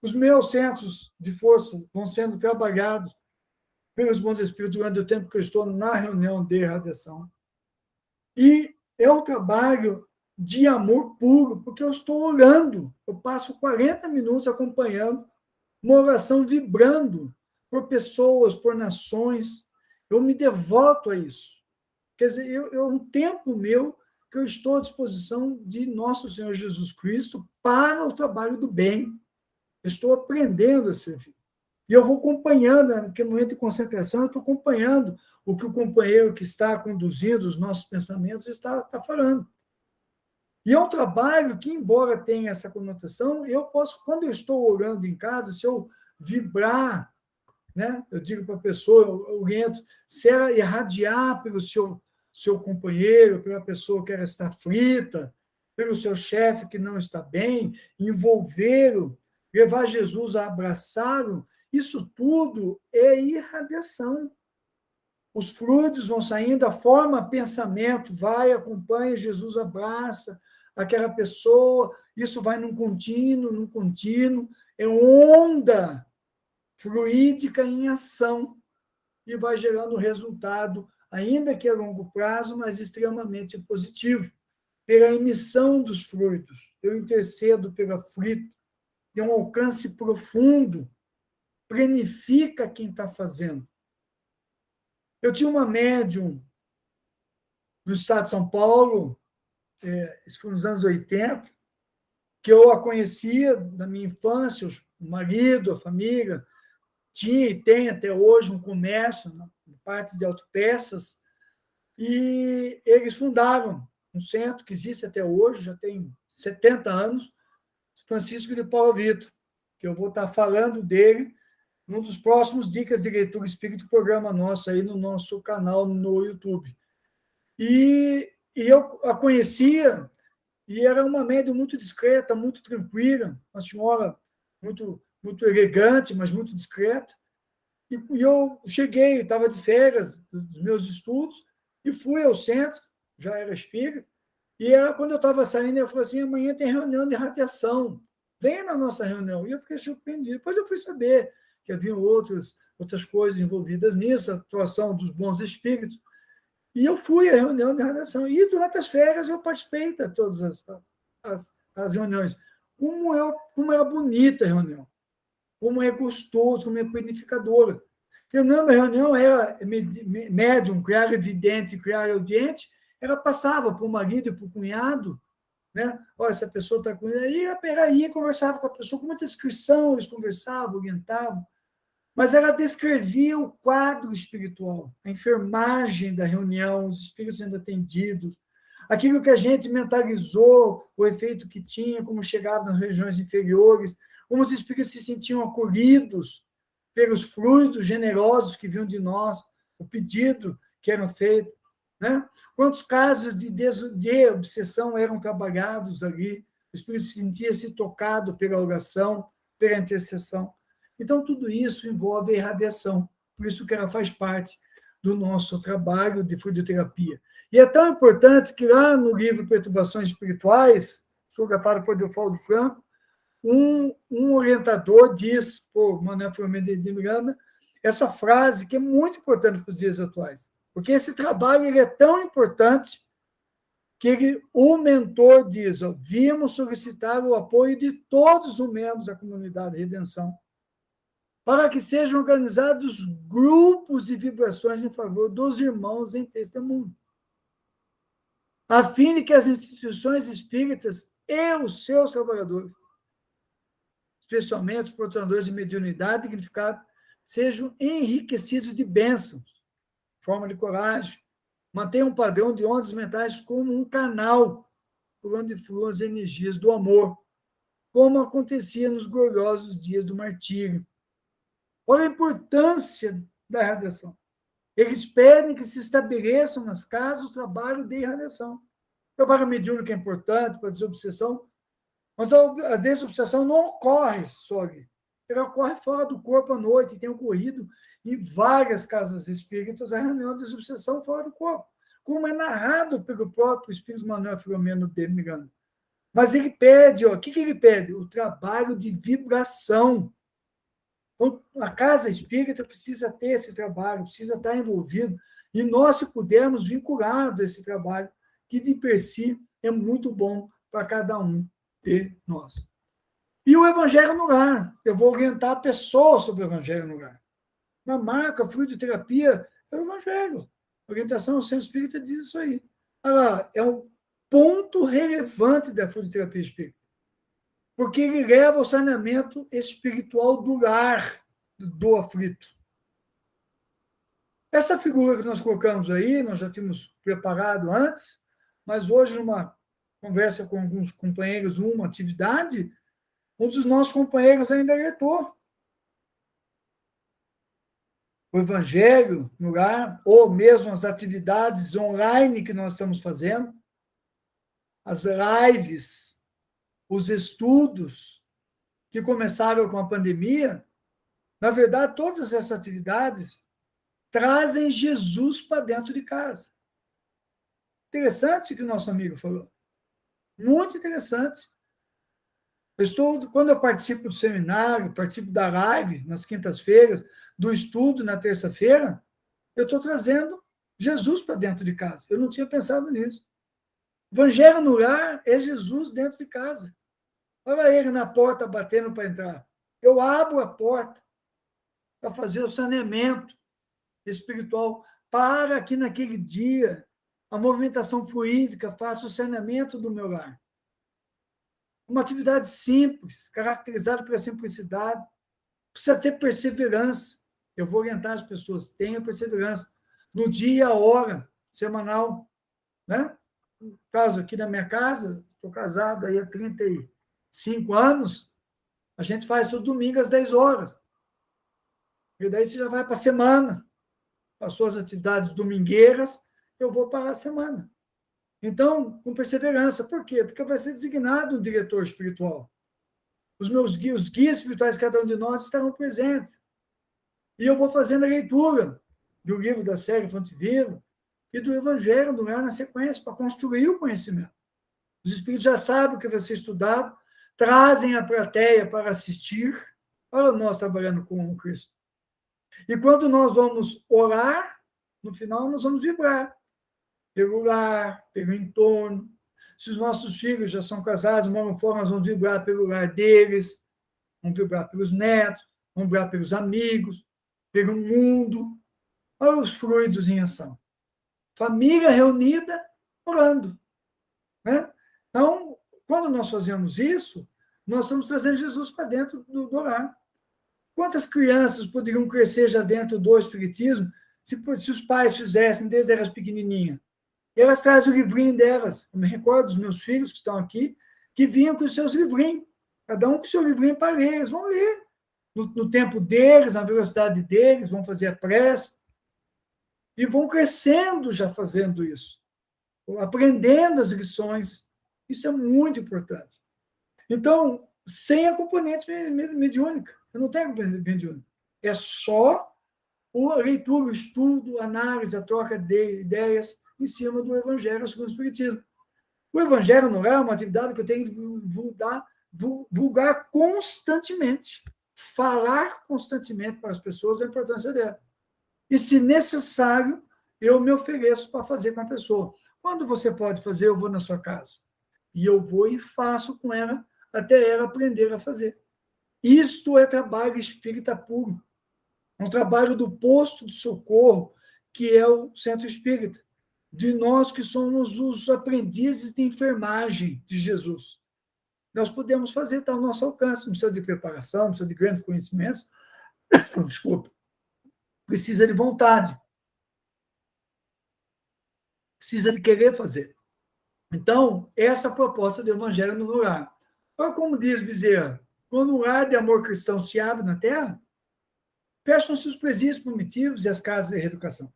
os meus centros de força vão sendo trabalhados pelos bons espíritos durante o tempo que eu estou na reunião de irradiação. E é um trabalho de amor puro, porque eu estou orando. Eu passo 40 minutos acompanhando uma oração vibrando por pessoas, por nações. Eu me devoto a isso. Quer dizer, um tempo meu que eu estou à disposição de nosso Senhor Jesus Cristo para o trabalho do bem. Eu estou aprendendo a servir. E eu vou acompanhando, naquele momento de concentração, eu estou acompanhando o que o companheiro que está conduzindo os nossos pensamentos está falando. E é um trabalho que, embora tenha essa conotação, eu posso, quando eu estou orando em casa, se eu vibrar, né, eu digo para a pessoa, eu oriento, se ela irradiar pelo seu companheiro, pela pessoa que ela está aflita, pelo seu chefe que não está bem, envolvê-lo, levar Jesus a abraçá-lo, isso tudo é irradiação. Os fluidos vão saindo, a forma pensamento vai, acompanha, Jesus abraça aquela pessoa, isso vai num contínuo, é onda fluídica em ação e vai gerando resultado, ainda que a longo prazo, mas extremamente positivo. Pela emissão dos fluidos, eu intercedo pelo aflito, tem um alcance profundo, planifica quem está fazendo. Eu tinha uma médium no estado de São Paulo, isso foi nos anos 80, que eu a conhecia da minha infância, o marido, a família, tinha e tem até hoje um comércio na parte de autopeças, e eles fundaram um centro que existe até hoje, já tem 70 anos, Francisco de Paulo Vitor, que eu vou estar falando dele num dos próximos Dicas de Leitura Espírita, programa nosso aí no nosso canal no YouTube. E eu a conhecia, e era uma médium muito discreta, muito tranquila, uma senhora muito elegante, mas muito discreta. E eu cheguei, estava de férias dos meus estudos, e fui ao centro, já era espírita, e quando eu estava saindo, eu falei assim, amanhã tem reunião de radiação, venha na nossa reunião. E eu fiquei surpreendido. Depois eu fui saber que havia outras coisas envolvidas nisso, a atuação dos bons espíritos. E eu fui à reunião de radiação. E durante as férias eu participei de todas as reuniões. Como era bonita a reunião, como é gostoso, como é planificadora. Eu não, a reunião era médium, criar evidente, criar audiente, ela passava para o marido e para o cunhado, né? Olha, essa pessoa está com... Aí, peraí, conversava com a pessoa, com muita descrição, eles conversavam, orientavam, mas ela descrevia o quadro espiritual, a enfermagem da reunião, os espíritos sendo atendidos, aquilo que a gente mentalizou, o efeito que tinha, como chegava nas regiões inferiores, como os espíritos se sentiam acolhidos pelos fluidos generosos que vinham de nós, o pedido que era feito, né? Quantos casos de obsessão eram trabalhados ali, o espírito sentia-se tocado pela oração, pela intercessão. Então, tudo isso envolve a irradiação, por isso que ela faz parte do nosso trabalho de fluidoterapia. E é tão importante que lá no livro Perturbações Espirituais, psicografado por Deobaldo Franco, um orientador diz, por Manuel Filomeno de Miranda, essa frase que é muito importante para os dias atuais, porque esse trabalho ele é tão importante que o mentor diz, vimos solicitar o apoio de todos os membros da comunidade de Redenção, para que sejam organizados grupos de vibrações em favor dos irmãos em testemunho, a fim de que as instituições espíritas e os seus trabalhadores, especialmente os portadores de mediunidade e significado, sejam enriquecidos de bênçãos, forma de coragem, mantenham um padrão de ondas mentais como um canal por onde fluem as energias do amor, como acontecia nos gloriosos dias do martírio. Olha a importância da irradiação. Eles pedem que se estabeleçam nas casas o trabalho de irradiação. O trabalho mediúnico é importante para a desobsessão, mas a desobsessão não ocorre só ali. Ela ocorre fora do corpo à noite, e tem ocorrido em várias casas espíritas a reunião de desobsessão fora do corpo, como é narrado pelo próprio Espírito Manuel Filomeno de Miranda. Mas ele pede, o que ele pede? O trabalho de vibração. Então, a casa espírita precisa ter esse trabalho, precisa estar envolvido, e nós, se pudermos, vinculados a esse trabalho, que de per si é muito bom para cada um de nós. E o Evangelho no Lar. Eu vou orientar a pessoa sobre o Evangelho no Lar. Na marca, fluidoterapia, é o Evangelho. A orientação ao centro espírita diz isso aí. Agora, é um ponto relevante da fluidoterapia espírita, porque ele leva ao saneamento espiritual do lar do aflito. Essa figura que nós colocamos aí, nós já tínhamos preparado antes, mas hoje, numa conversa com alguns companheiros, uma atividade, um dos nossos companheiros ainda alertou. O Evangelho no Lar, ou mesmo as atividades online que nós estamos fazendo, as lives, os estudos que começaram com a pandemia, na verdade, todas essas atividades trazem Jesus para dentro de casa. Interessante o que o nosso amigo falou. Muito interessante. Quando eu participo do seminário, participo da live nas quintas-feiras, do estudo na terça-feira, eu estou trazendo Jesus para dentro de casa. Eu não tinha pensado nisso. Evangelho no Lar é Jesus dentro de casa. Olha ele na porta batendo para entrar. Eu abro a porta para fazer o saneamento espiritual, para que naquele dia a movimentação fluídica faça o saneamento do meu lar. Uma atividade simples, caracterizada pela simplicidade, precisa ter perseverança. Eu vou orientar as pessoas, tenham perseverança. No dia, a hora, semanal. Né? No caso aqui da minha casa, estou casado aí há 35 anos, a gente faz todo domingo às 10 horas. E daí você já vai para a semana. Passou as atividades domingueiras, eu vou para a semana. Então, com perseverança. Por quê? Porque vai ser designado um diretor espiritual. Os guias espirituais, cada um de nós, estarão presentes. E eu vou fazendo a leitura do livro da série Fonte Viva e do Evangelho do Lar na sequência, para construir o conhecimento. Os espíritos já sabem o que vai ser estudado, trazem a plateia para assistir. Olha nós trabalhando com o Cristo. E quando nós vamos orar, no final nós vamos vibrar pelo lar, pelo entorno. Se os nossos filhos já são casados, moram fora, nós vamos vibrar pelo lar deles, vamos vibrar pelos netos, vamos vibrar pelos amigos, pelo mundo. Olha os fluidos em ação. Família reunida, orando. Né? Então, quando nós fazemos isso, nós estamos trazendo Jesus para dentro do lar. Quantas crianças poderiam crescer já dentro do Espiritismo se os pais fizessem desde elas pequenininhas? Elas trazem o livrinho delas. Eu me recordo dos meus filhos que estão aqui, que vinham com os seus livrinhos. Cada um com o seu livrinho para ler. Eles vão ler no tempo deles, na velocidade deles, vão fazer a prece. E vão crescendo já fazendo isso. Aprendendo as lições. Isso é muito importante. Então, sem a componente mediúnica. Eu não tenho componente mediúnica. É só a leitura, o estudo, a análise, a troca de ideias em cima do Evangelho segundo o Espiritismo. O Evangelho não é uma atividade que eu tenho que divulgar constantemente, falar constantemente para as pessoas a importância dela. E, se necessário, eu me ofereço para fazer com a pessoa. Quando você pode fazer, eu vou na sua casa. E eu vou e faço com ela, até ela aprender a fazer. Isto é trabalho espírita puro. É um trabalho do posto de socorro, que é o centro espírita. De nós que somos os aprendizes de enfermagem de Jesus. Nós podemos fazer, está ao nosso alcance. Não precisa de preparação, não precisa de grandes conhecimentos. Desculpa. Precisa de vontade. Precisa de querer fazer. Então, essa é a proposta do Evangelho no lar. Olha como diz Bezerra, quando o lar de amor cristão se abre na terra, fecham-se os presídios primitivos e as casas de reeducação.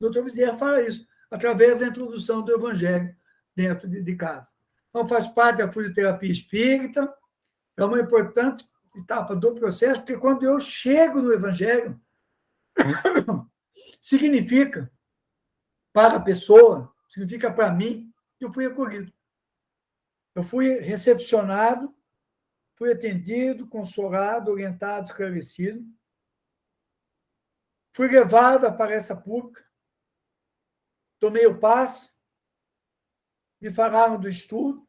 O doutor Bezerra fala isso, através da introdução do Evangelho dentro de casa. Então, faz parte da fluidoterapia espírita, é uma importante etapa do processo, porque quando eu chego no Evangelho, significa para a pessoa, significa para mim, que eu fui acolhido. Eu fui recepcionado, fui atendido, consolado, orientado, esclarecido. Fui levado à palestra pública, tomei o passe, me falaram do estudo,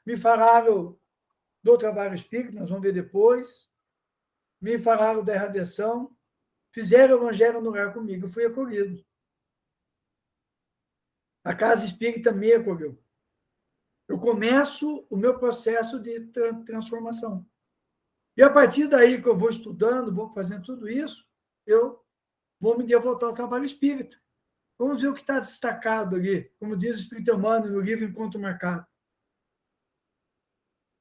me falaram do trabalho espírita, nós vamos ver depois, me falaram da irradiação, fizeram o evangelho no lar comigo, eu fui acolhido. A casa espírita me acolheu. Eu começo o meu processo de transformação. E a partir daí que eu vou estudando, vou fazendo tudo isso, eu vou me devotar ao trabalho espírita. Vamos ver o que está destacado ali, como diz o Espírito Humano no livro Encontro Marcado.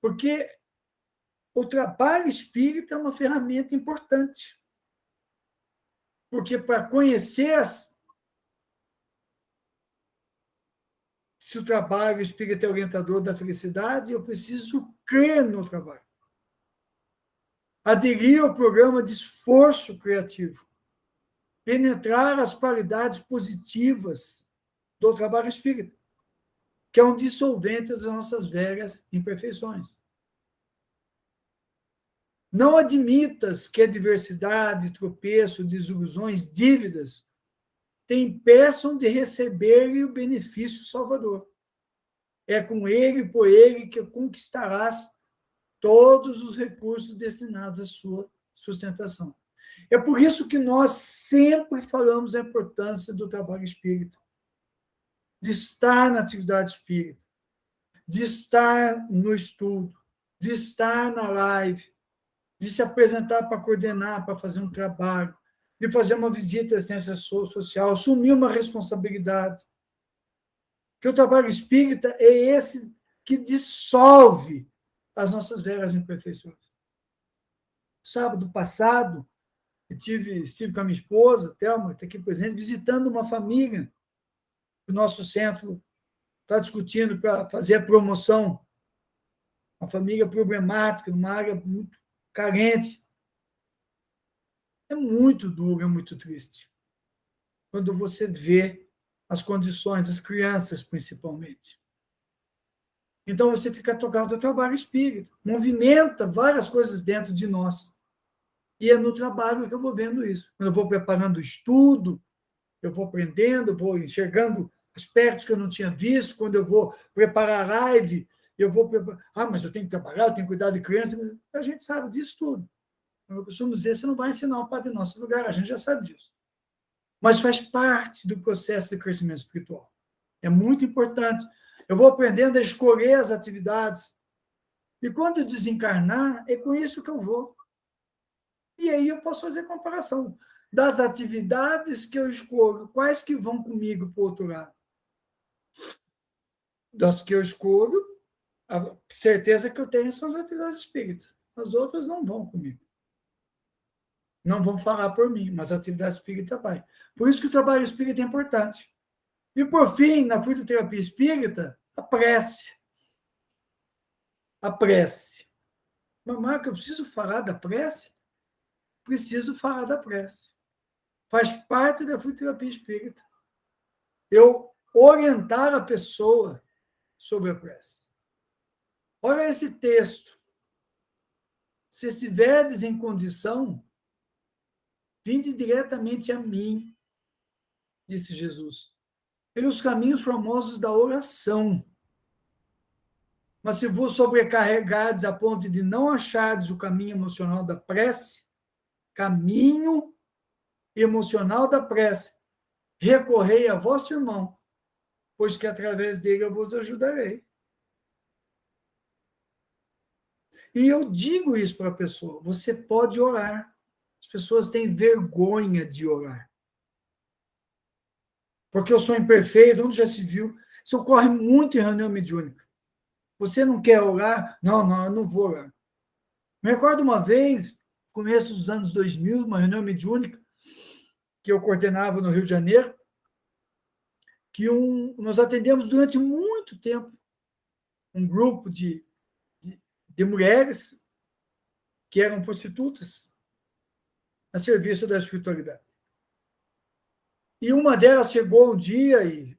Porque o trabalho espírita é uma ferramenta importante. Porque para conhecer se o trabalho espírita é orientador da felicidade, eu preciso crer no trabalho. Aderir ao programa de esforço criativo. Penetrar as qualidades positivas do trabalho espírita, que é um dissolvente das nossas velhas imperfeições. Não admitas que a adversidade, tropeço, desilusões, dívidas te impeçam de receber o benefício salvador. É com ele e por ele que conquistarás todos os recursos destinados à sua sustentação. É por isso que nós sempre falamos a importância do trabalho espírita, de estar na atividade espírita, de estar no estudo, de estar na live, de se apresentar para coordenar, para fazer um trabalho, de fazer uma visita à assistência social, assumir uma responsabilidade. Que o trabalho espírita é esse que dissolve as nossas velhas imperfeições. Sábado passado, eu estive com a minha esposa, Thelma, está aqui presente, visitando uma família. O nosso centro está discutindo para fazer a promoção. Uma família problemática, numa área muito carente. É muito duro, é muito triste. Quando você vê as condições das crianças, principalmente. Então, você fica tocado ao trabalho espírita. Movimenta várias coisas dentro de nós. E é no trabalho que eu vou vendo isso. Quando eu vou preparando o estudo, eu vou aprendendo, vou enxergando aspectos que eu não tinha visto. Quando eu vou preparar a live, eu vou preparar... mas eu tenho que trabalhar, eu tenho que cuidar de criança. A gente sabe disso tudo. Eu costumo dizer, você não vai ensinar o Padre Nosso lugar, a gente já sabe disso. Mas faz parte do processo de crescimento espiritual. É muito importante. Eu vou aprendendo a escolher as atividades. E quando eu desencarnar, é com isso que eu vou. E aí eu posso fazer comparação das atividades que eu escolho, quais que vão comigo para o outro lado. Das que eu escolho, a certeza que eu tenho são as atividades espíritas. As outras não vão comigo. Não vão falar por mim, mas a atividade espírita vai. Por isso que o trabalho espírita é importante. E, por fim, na fluidoterapia espírita, a prece. A prece. Mamãe, que eu preciso falar da prece? Preciso falar da prece. Faz parte da fluidoterapia espírita. Eu orientar a pessoa sobre a prece. Olha esse texto. Se estiverdes em condição, vinde diretamente a mim, disse Jesus, pelos caminhos formosos da oração. Mas se vos sobrecarregardes a ponto de não achardes o caminho emocional da prece, caminho emocional da prece, recorrei a vosso irmão, pois que através dele eu vos ajudarei. E eu digo isso para a pessoa, você pode orar. As pessoas têm vergonha de orar. Porque eu sou imperfeito, onde já se viu? Isso ocorre muito em reunião mediúnica. Você não quer orar? Não, eu não vou orar. Me recordo uma vez, começo dos anos 2000, uma reunião mediúnica, que eu coordenava no Rio de Janeiro, que nós atendemos durante muito tempo um grupo de mulheres que eram prostitutas a serviço da espiritualidade. E uma delas chegou um dia, e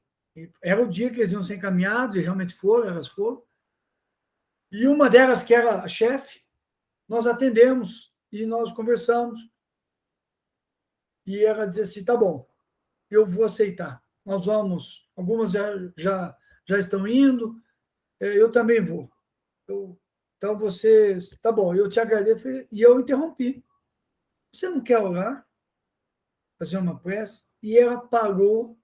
era o dia que eles iam ser encaminhados, e realmente foram, elas foram, E uma delas, que era a chefe, nós atendemos e nós conversamos. E ela dizia assim, tá bom, eu vou aceitar. Nós vamos, algumas já estão indo, eu também vou. Então, vocês, tá bom, eu te agradeço. E eu interrompi. Você não quer orar? Fazer uma prece? E ela parou,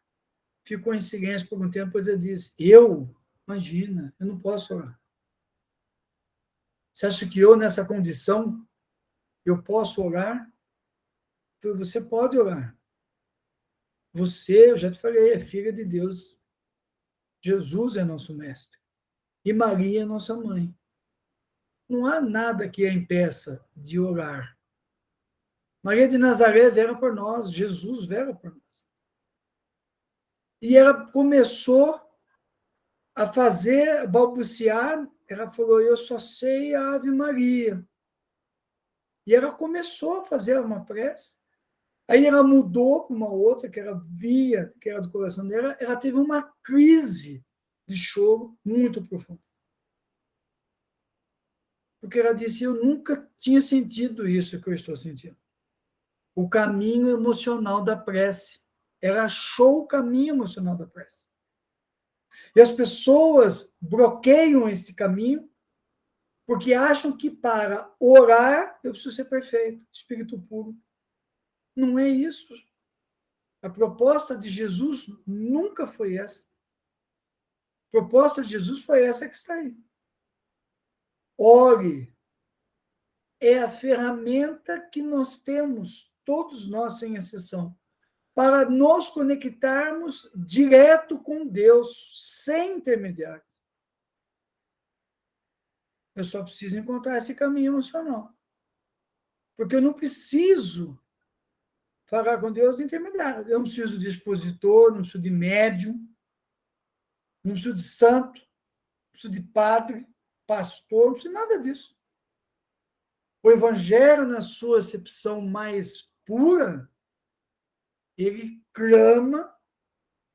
ficou em silêncio por um tempo, depois ela disse, imagina, eu não posso orar. Você acha que eu, nessa condição, eu posso orar? Você pode orar. Você, eu já te falei, é filha de Deus. Jesus é nosso mestre. E Maria é nossa mãe. Não há nada que a impeça de orar. Maria de Nazaré vela por nós, Jesus vela por nós. E ela começou a fazer, a balbuciar, ela falou, eu só sei a Ave Maria. E ela começou a fazer uma prece. Aí ela mudou para uma outra, que ela via, que era do coração dela, ela teve uma crise de choro muito profunda. Porque ela disse, eu nunca tinha sentido isso que eu estou sentindo. O caminho emocional da prece. Ela achou o caminho emocional da prece. E as pessoas bloqueiam esse caminho porque acham que para orar eu preciso ser perfeito, espírito puro. Não é isso. A proposta de Jesus nunca foi essa. A proposta de Jesus foi essa que está aí. Ore. É a ferramenta que nós temos, todos nós, sem exceção, para nos conectarmos direto com Deus, sem intermediário. Eu só preciso encontrar esse caminho emocional. Porque eu não preciso falar com Deus intermediário. Eu não preciso de expositor, não preciso de médium, não preciso de santo, não preciso de padre, pastor, não preciso de nada disso. O evangelho, na sua acepção mais pura, ele clama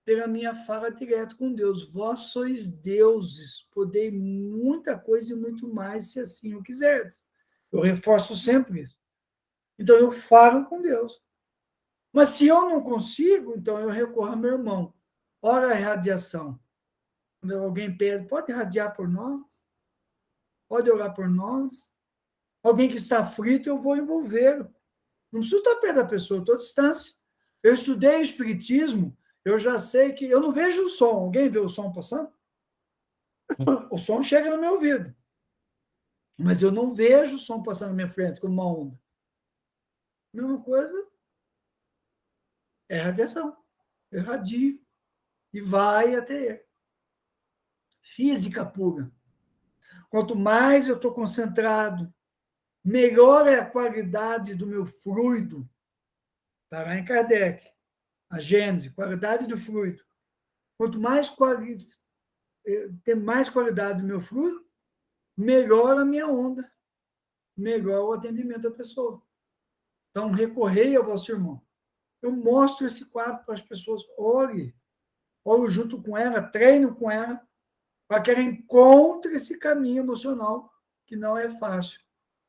pela minha fala direta com Deus. Vós sois deuses, podei muita coisa e muito mais, se assim o quiserdes. Eu reforço sempre isso. Então, eu falo com Deus. Mas se eu não consigo, então eu recorro ao meu irmão. Ora a radiação. Quando alguém pede, pode irradiar por nós? Pode orar por nós? Alguém que está frito, eu vou envolvê-lo. Não preciso estar perto da pessoa, estou à distância. Eu estudei o espiritismo, eu já sei que... Eu não vejo o som. Alguém vê o som passando? O som chega no meu ouvido. Mas eu não vejo o som passando na minha frente como uma onda. A mesma coisa é radiação. Eu irradio e vai até ele. Física pura. Quanto mais eu estou concentrado, melhor é a qualidade do meu fluido. Está lá em Kardec. A Gênese, qualidade do fluido. Quanto mais tem mais qualidade do meu fluido, melhor a minha onda, melhor o atendimento da pessoa. Então, recorrei ao vosso irmão. Eu mostro esse quadro para as pessoas. Ore junto com ela, treino com ela, para que ela encontre esse caminho emocional, que não é fácil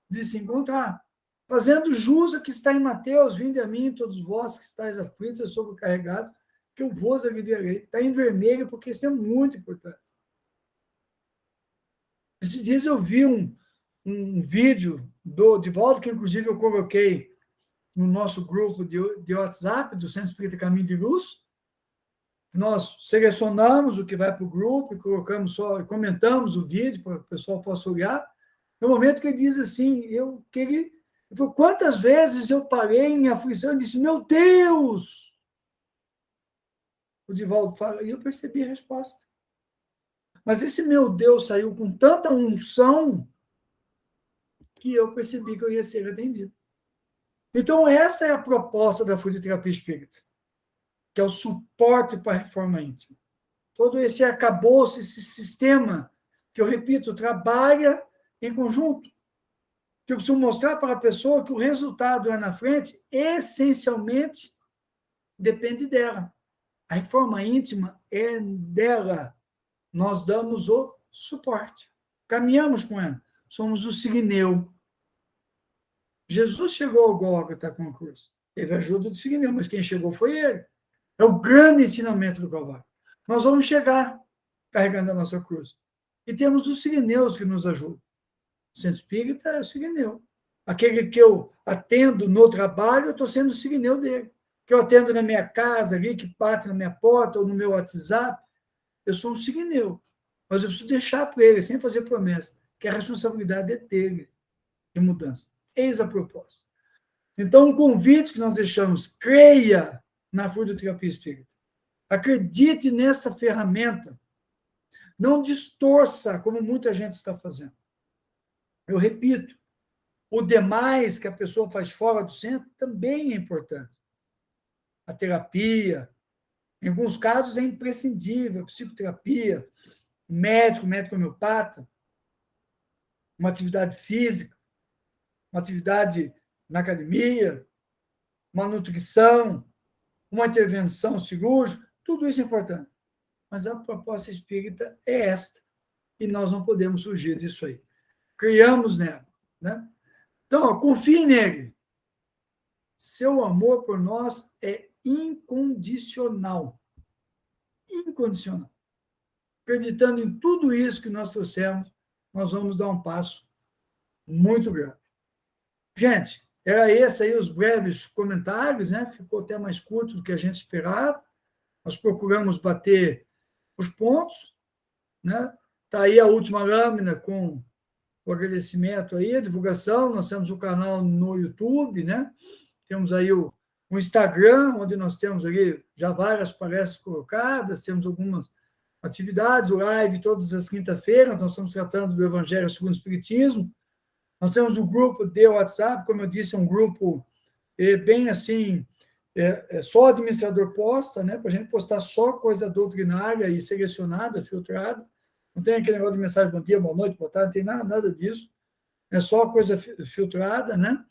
de se encontrar. Fazendo jus ao que está em Mateus, vinde a mim, todos vós que estáis aflitos e sobrecarregados, que eu vos aliviarei. Está em vermelho, porque isso é muito importante. Esses dias eu vi um vídeo do Divaldo, que inclusive eu coloquei no nosso grupo de WhatsApp, do Centro Espírita Caminho de Luz. Nós selecionamos o que vai para o grupo, comentamos o vídeo para o pessoal possa olhar. No momento que ele diz assim, ele falou, quantas vezes eu parei em aflição e disse, meu Deus! O Divaldo fala, e eu percebi a resposta. Mas esse meu Deus saiu com tanta unção que eu percebi que eu ia ser atendido. Então, essa é a proposta da fluidoterapia espírita, que é o suporte para a reforma íntima. Todo esse arcabouço, esse sistema, que eu repito, trabalha em conjunto. Que eu preciso mostrar para a pessoa que o resultado lá na frente, essencialmente, depende dela. A reforma íntima é dela. Nós damos o suporte. caminhamos com ela. Somos o signeu. Jesus chegou ao Gólgota com a cruz. Teve a ajuda do signeu, mas quem chegou foi ele. É o grande ensinamento do Calvário. Nós vamos chegar carregando a nossa cruz. E temos os signeus que nos ajudam. O centro espírita é o signeu. Aquele que eu atendo no trabalho, eu estou sendo o signeu dele. Que eu atendo na minha casa, ali, que bate na minha porta ou no meu WhatsApp, eu sou um signeu. Mas eu preciso deixar para ele, sem fazer promessa, que a responsabilidade é dele, de mudança. Eis a proposta. Então, o convite que nós deixamos, creia na fluidoterapia espírita. Acredite nessa ferramenta. Não distorça, como muita gente está fazendo. Eu repito, o demais que a pessoa faz fora do centro também é importante. A terapia, em alguns casos é imprescindível, a psicoterapia, médico homeopata, uma atividade física, uma atividade na academia, uma nutrição, uma intervenção cirúrgica, tudo isso é importante. Mas a proposta espírita é esta, e nós não podemos fugir disso aí. Criamos nela, né? Então, confie nele. Seu amor por nós é incondicional. Incondicional. Acreditando em tudo isso que nós trouxemos, nós vamos dar um passo muito grande. Gente, era esse aí os breves comentários, né? Ficou até mais curto do que a gente esperava. Nós procuramos bater os pontos, né? Está aí a última lâmina com o agradecimento aí, a divulgação. Nós temos o canal no YouTube, né? Temos aí o Instagram, onde nós temos ali já várias palestras colocadas, temos algumas atividades, o live todas as quinta-feiras, nós estamos tratando do Evangelho segundo o Espiritismo. Nós temos o grupo de WhatsApp, como eu disse, é um grupo bem assim, só administrador posta, né, para a gente postar só coisa doutrinária e selecionada, filtrada. Não tem aquele negócio de mensagem bom dia, boa noite, boa tarde, não tem nada disso. É só coisa filtrada, né?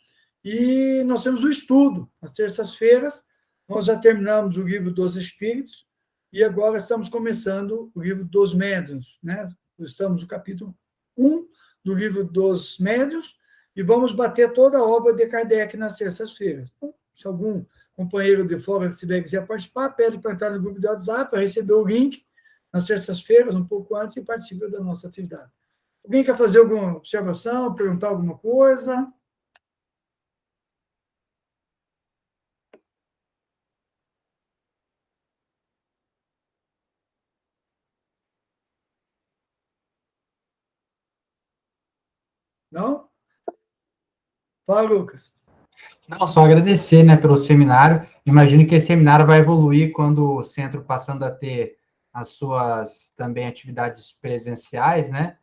E nós temos o estudo. Às terças-feiras, nós já terminamos o livro dos Espíritos e agora estamos começando o livro dos Médiuns, né? Estamos no capítulo 1 do livro dos Médiuns e vamos bater toda a obra de Kardec nas terças-feiras. Então, se algum companheiro de fora que quiser participar, pede para entrar no grupo de WhatsApp, para receber o link nas terças-feiras, um pouco antes, e participe da nossa atividade. Alguém quer fazer alguma observação, perguntar alguma coisa? Não? Fala, Lucas. Não, só agradecer, né, pelo seminário. Imagino que esse seminário vai evoluir quando o centro passando a ter as suas também atividades presenciais, né,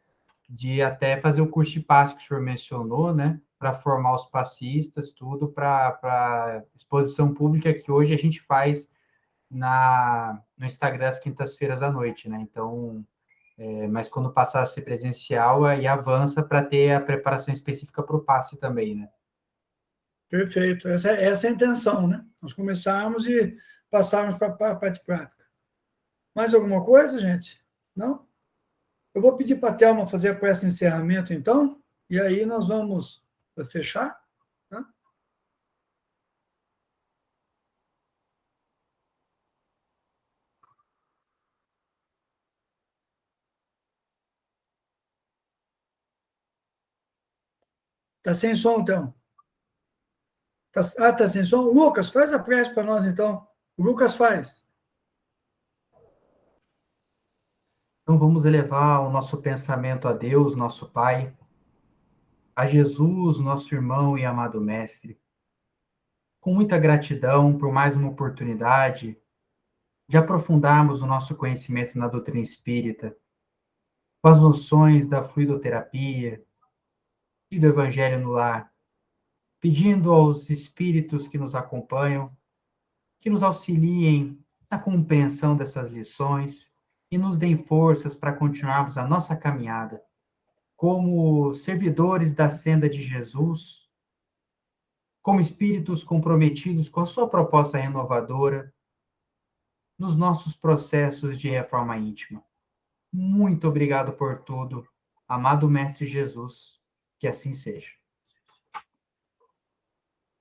de até fazer o curso de passe que o senhor mencionou, né, para formar os passistas, tudo para exposição pública que hoje a gente faz no Instagram às quintas-feiras à noite, né? Então, mas quando passar a ser presencial, aí avança para ter a preparação específica para o passe também, né? Perfeito. Essa é a intenção, né? Nós começarmos e passarmos para a parte prática. Mais alguma coisa, gente? Não? Eu vou pedir para a Thelma fazer a prece de encerramento, então, e aí nós vamos fechar. Tá? Tá sem som, então? Tá sem som? Lucas, faz a prece para nós, então. O Lucas faz. Então, vamos elevar o nosso pensamento a Deus, nosso Pai, a Jesus, nosso irmão e amado Mestre, com muita gratidão por mais uma oportunidade de aprofundarmos o nosso conhecimento na doutrina espírita, com as noções da fluidoterapia e do Evangelho no lar, pedindo aos espíritos que nos acompanham que nos auxiliem na compreensão dessas lições e nos deem forças para continuarmos a nossa caminhada como servidores da senda de Jesus, como espíritos comprometidos com a sua proposta renovadora nos nossos processos de reforma íntima. Muito obrigado por tudo. amado Mestre Jesus, que assim seja.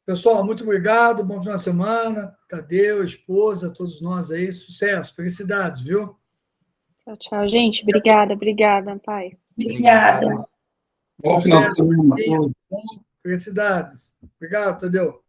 Pessoal, muito obrigado, bom final de semana. Tadeu, esposa, todos nós aí, sucesso, felicidades, viu? Tchau, tchau, gente. Obrigada, pai. Obrigado. Bom final de semana a todos. Felicidades. Obrigado, Tadeu.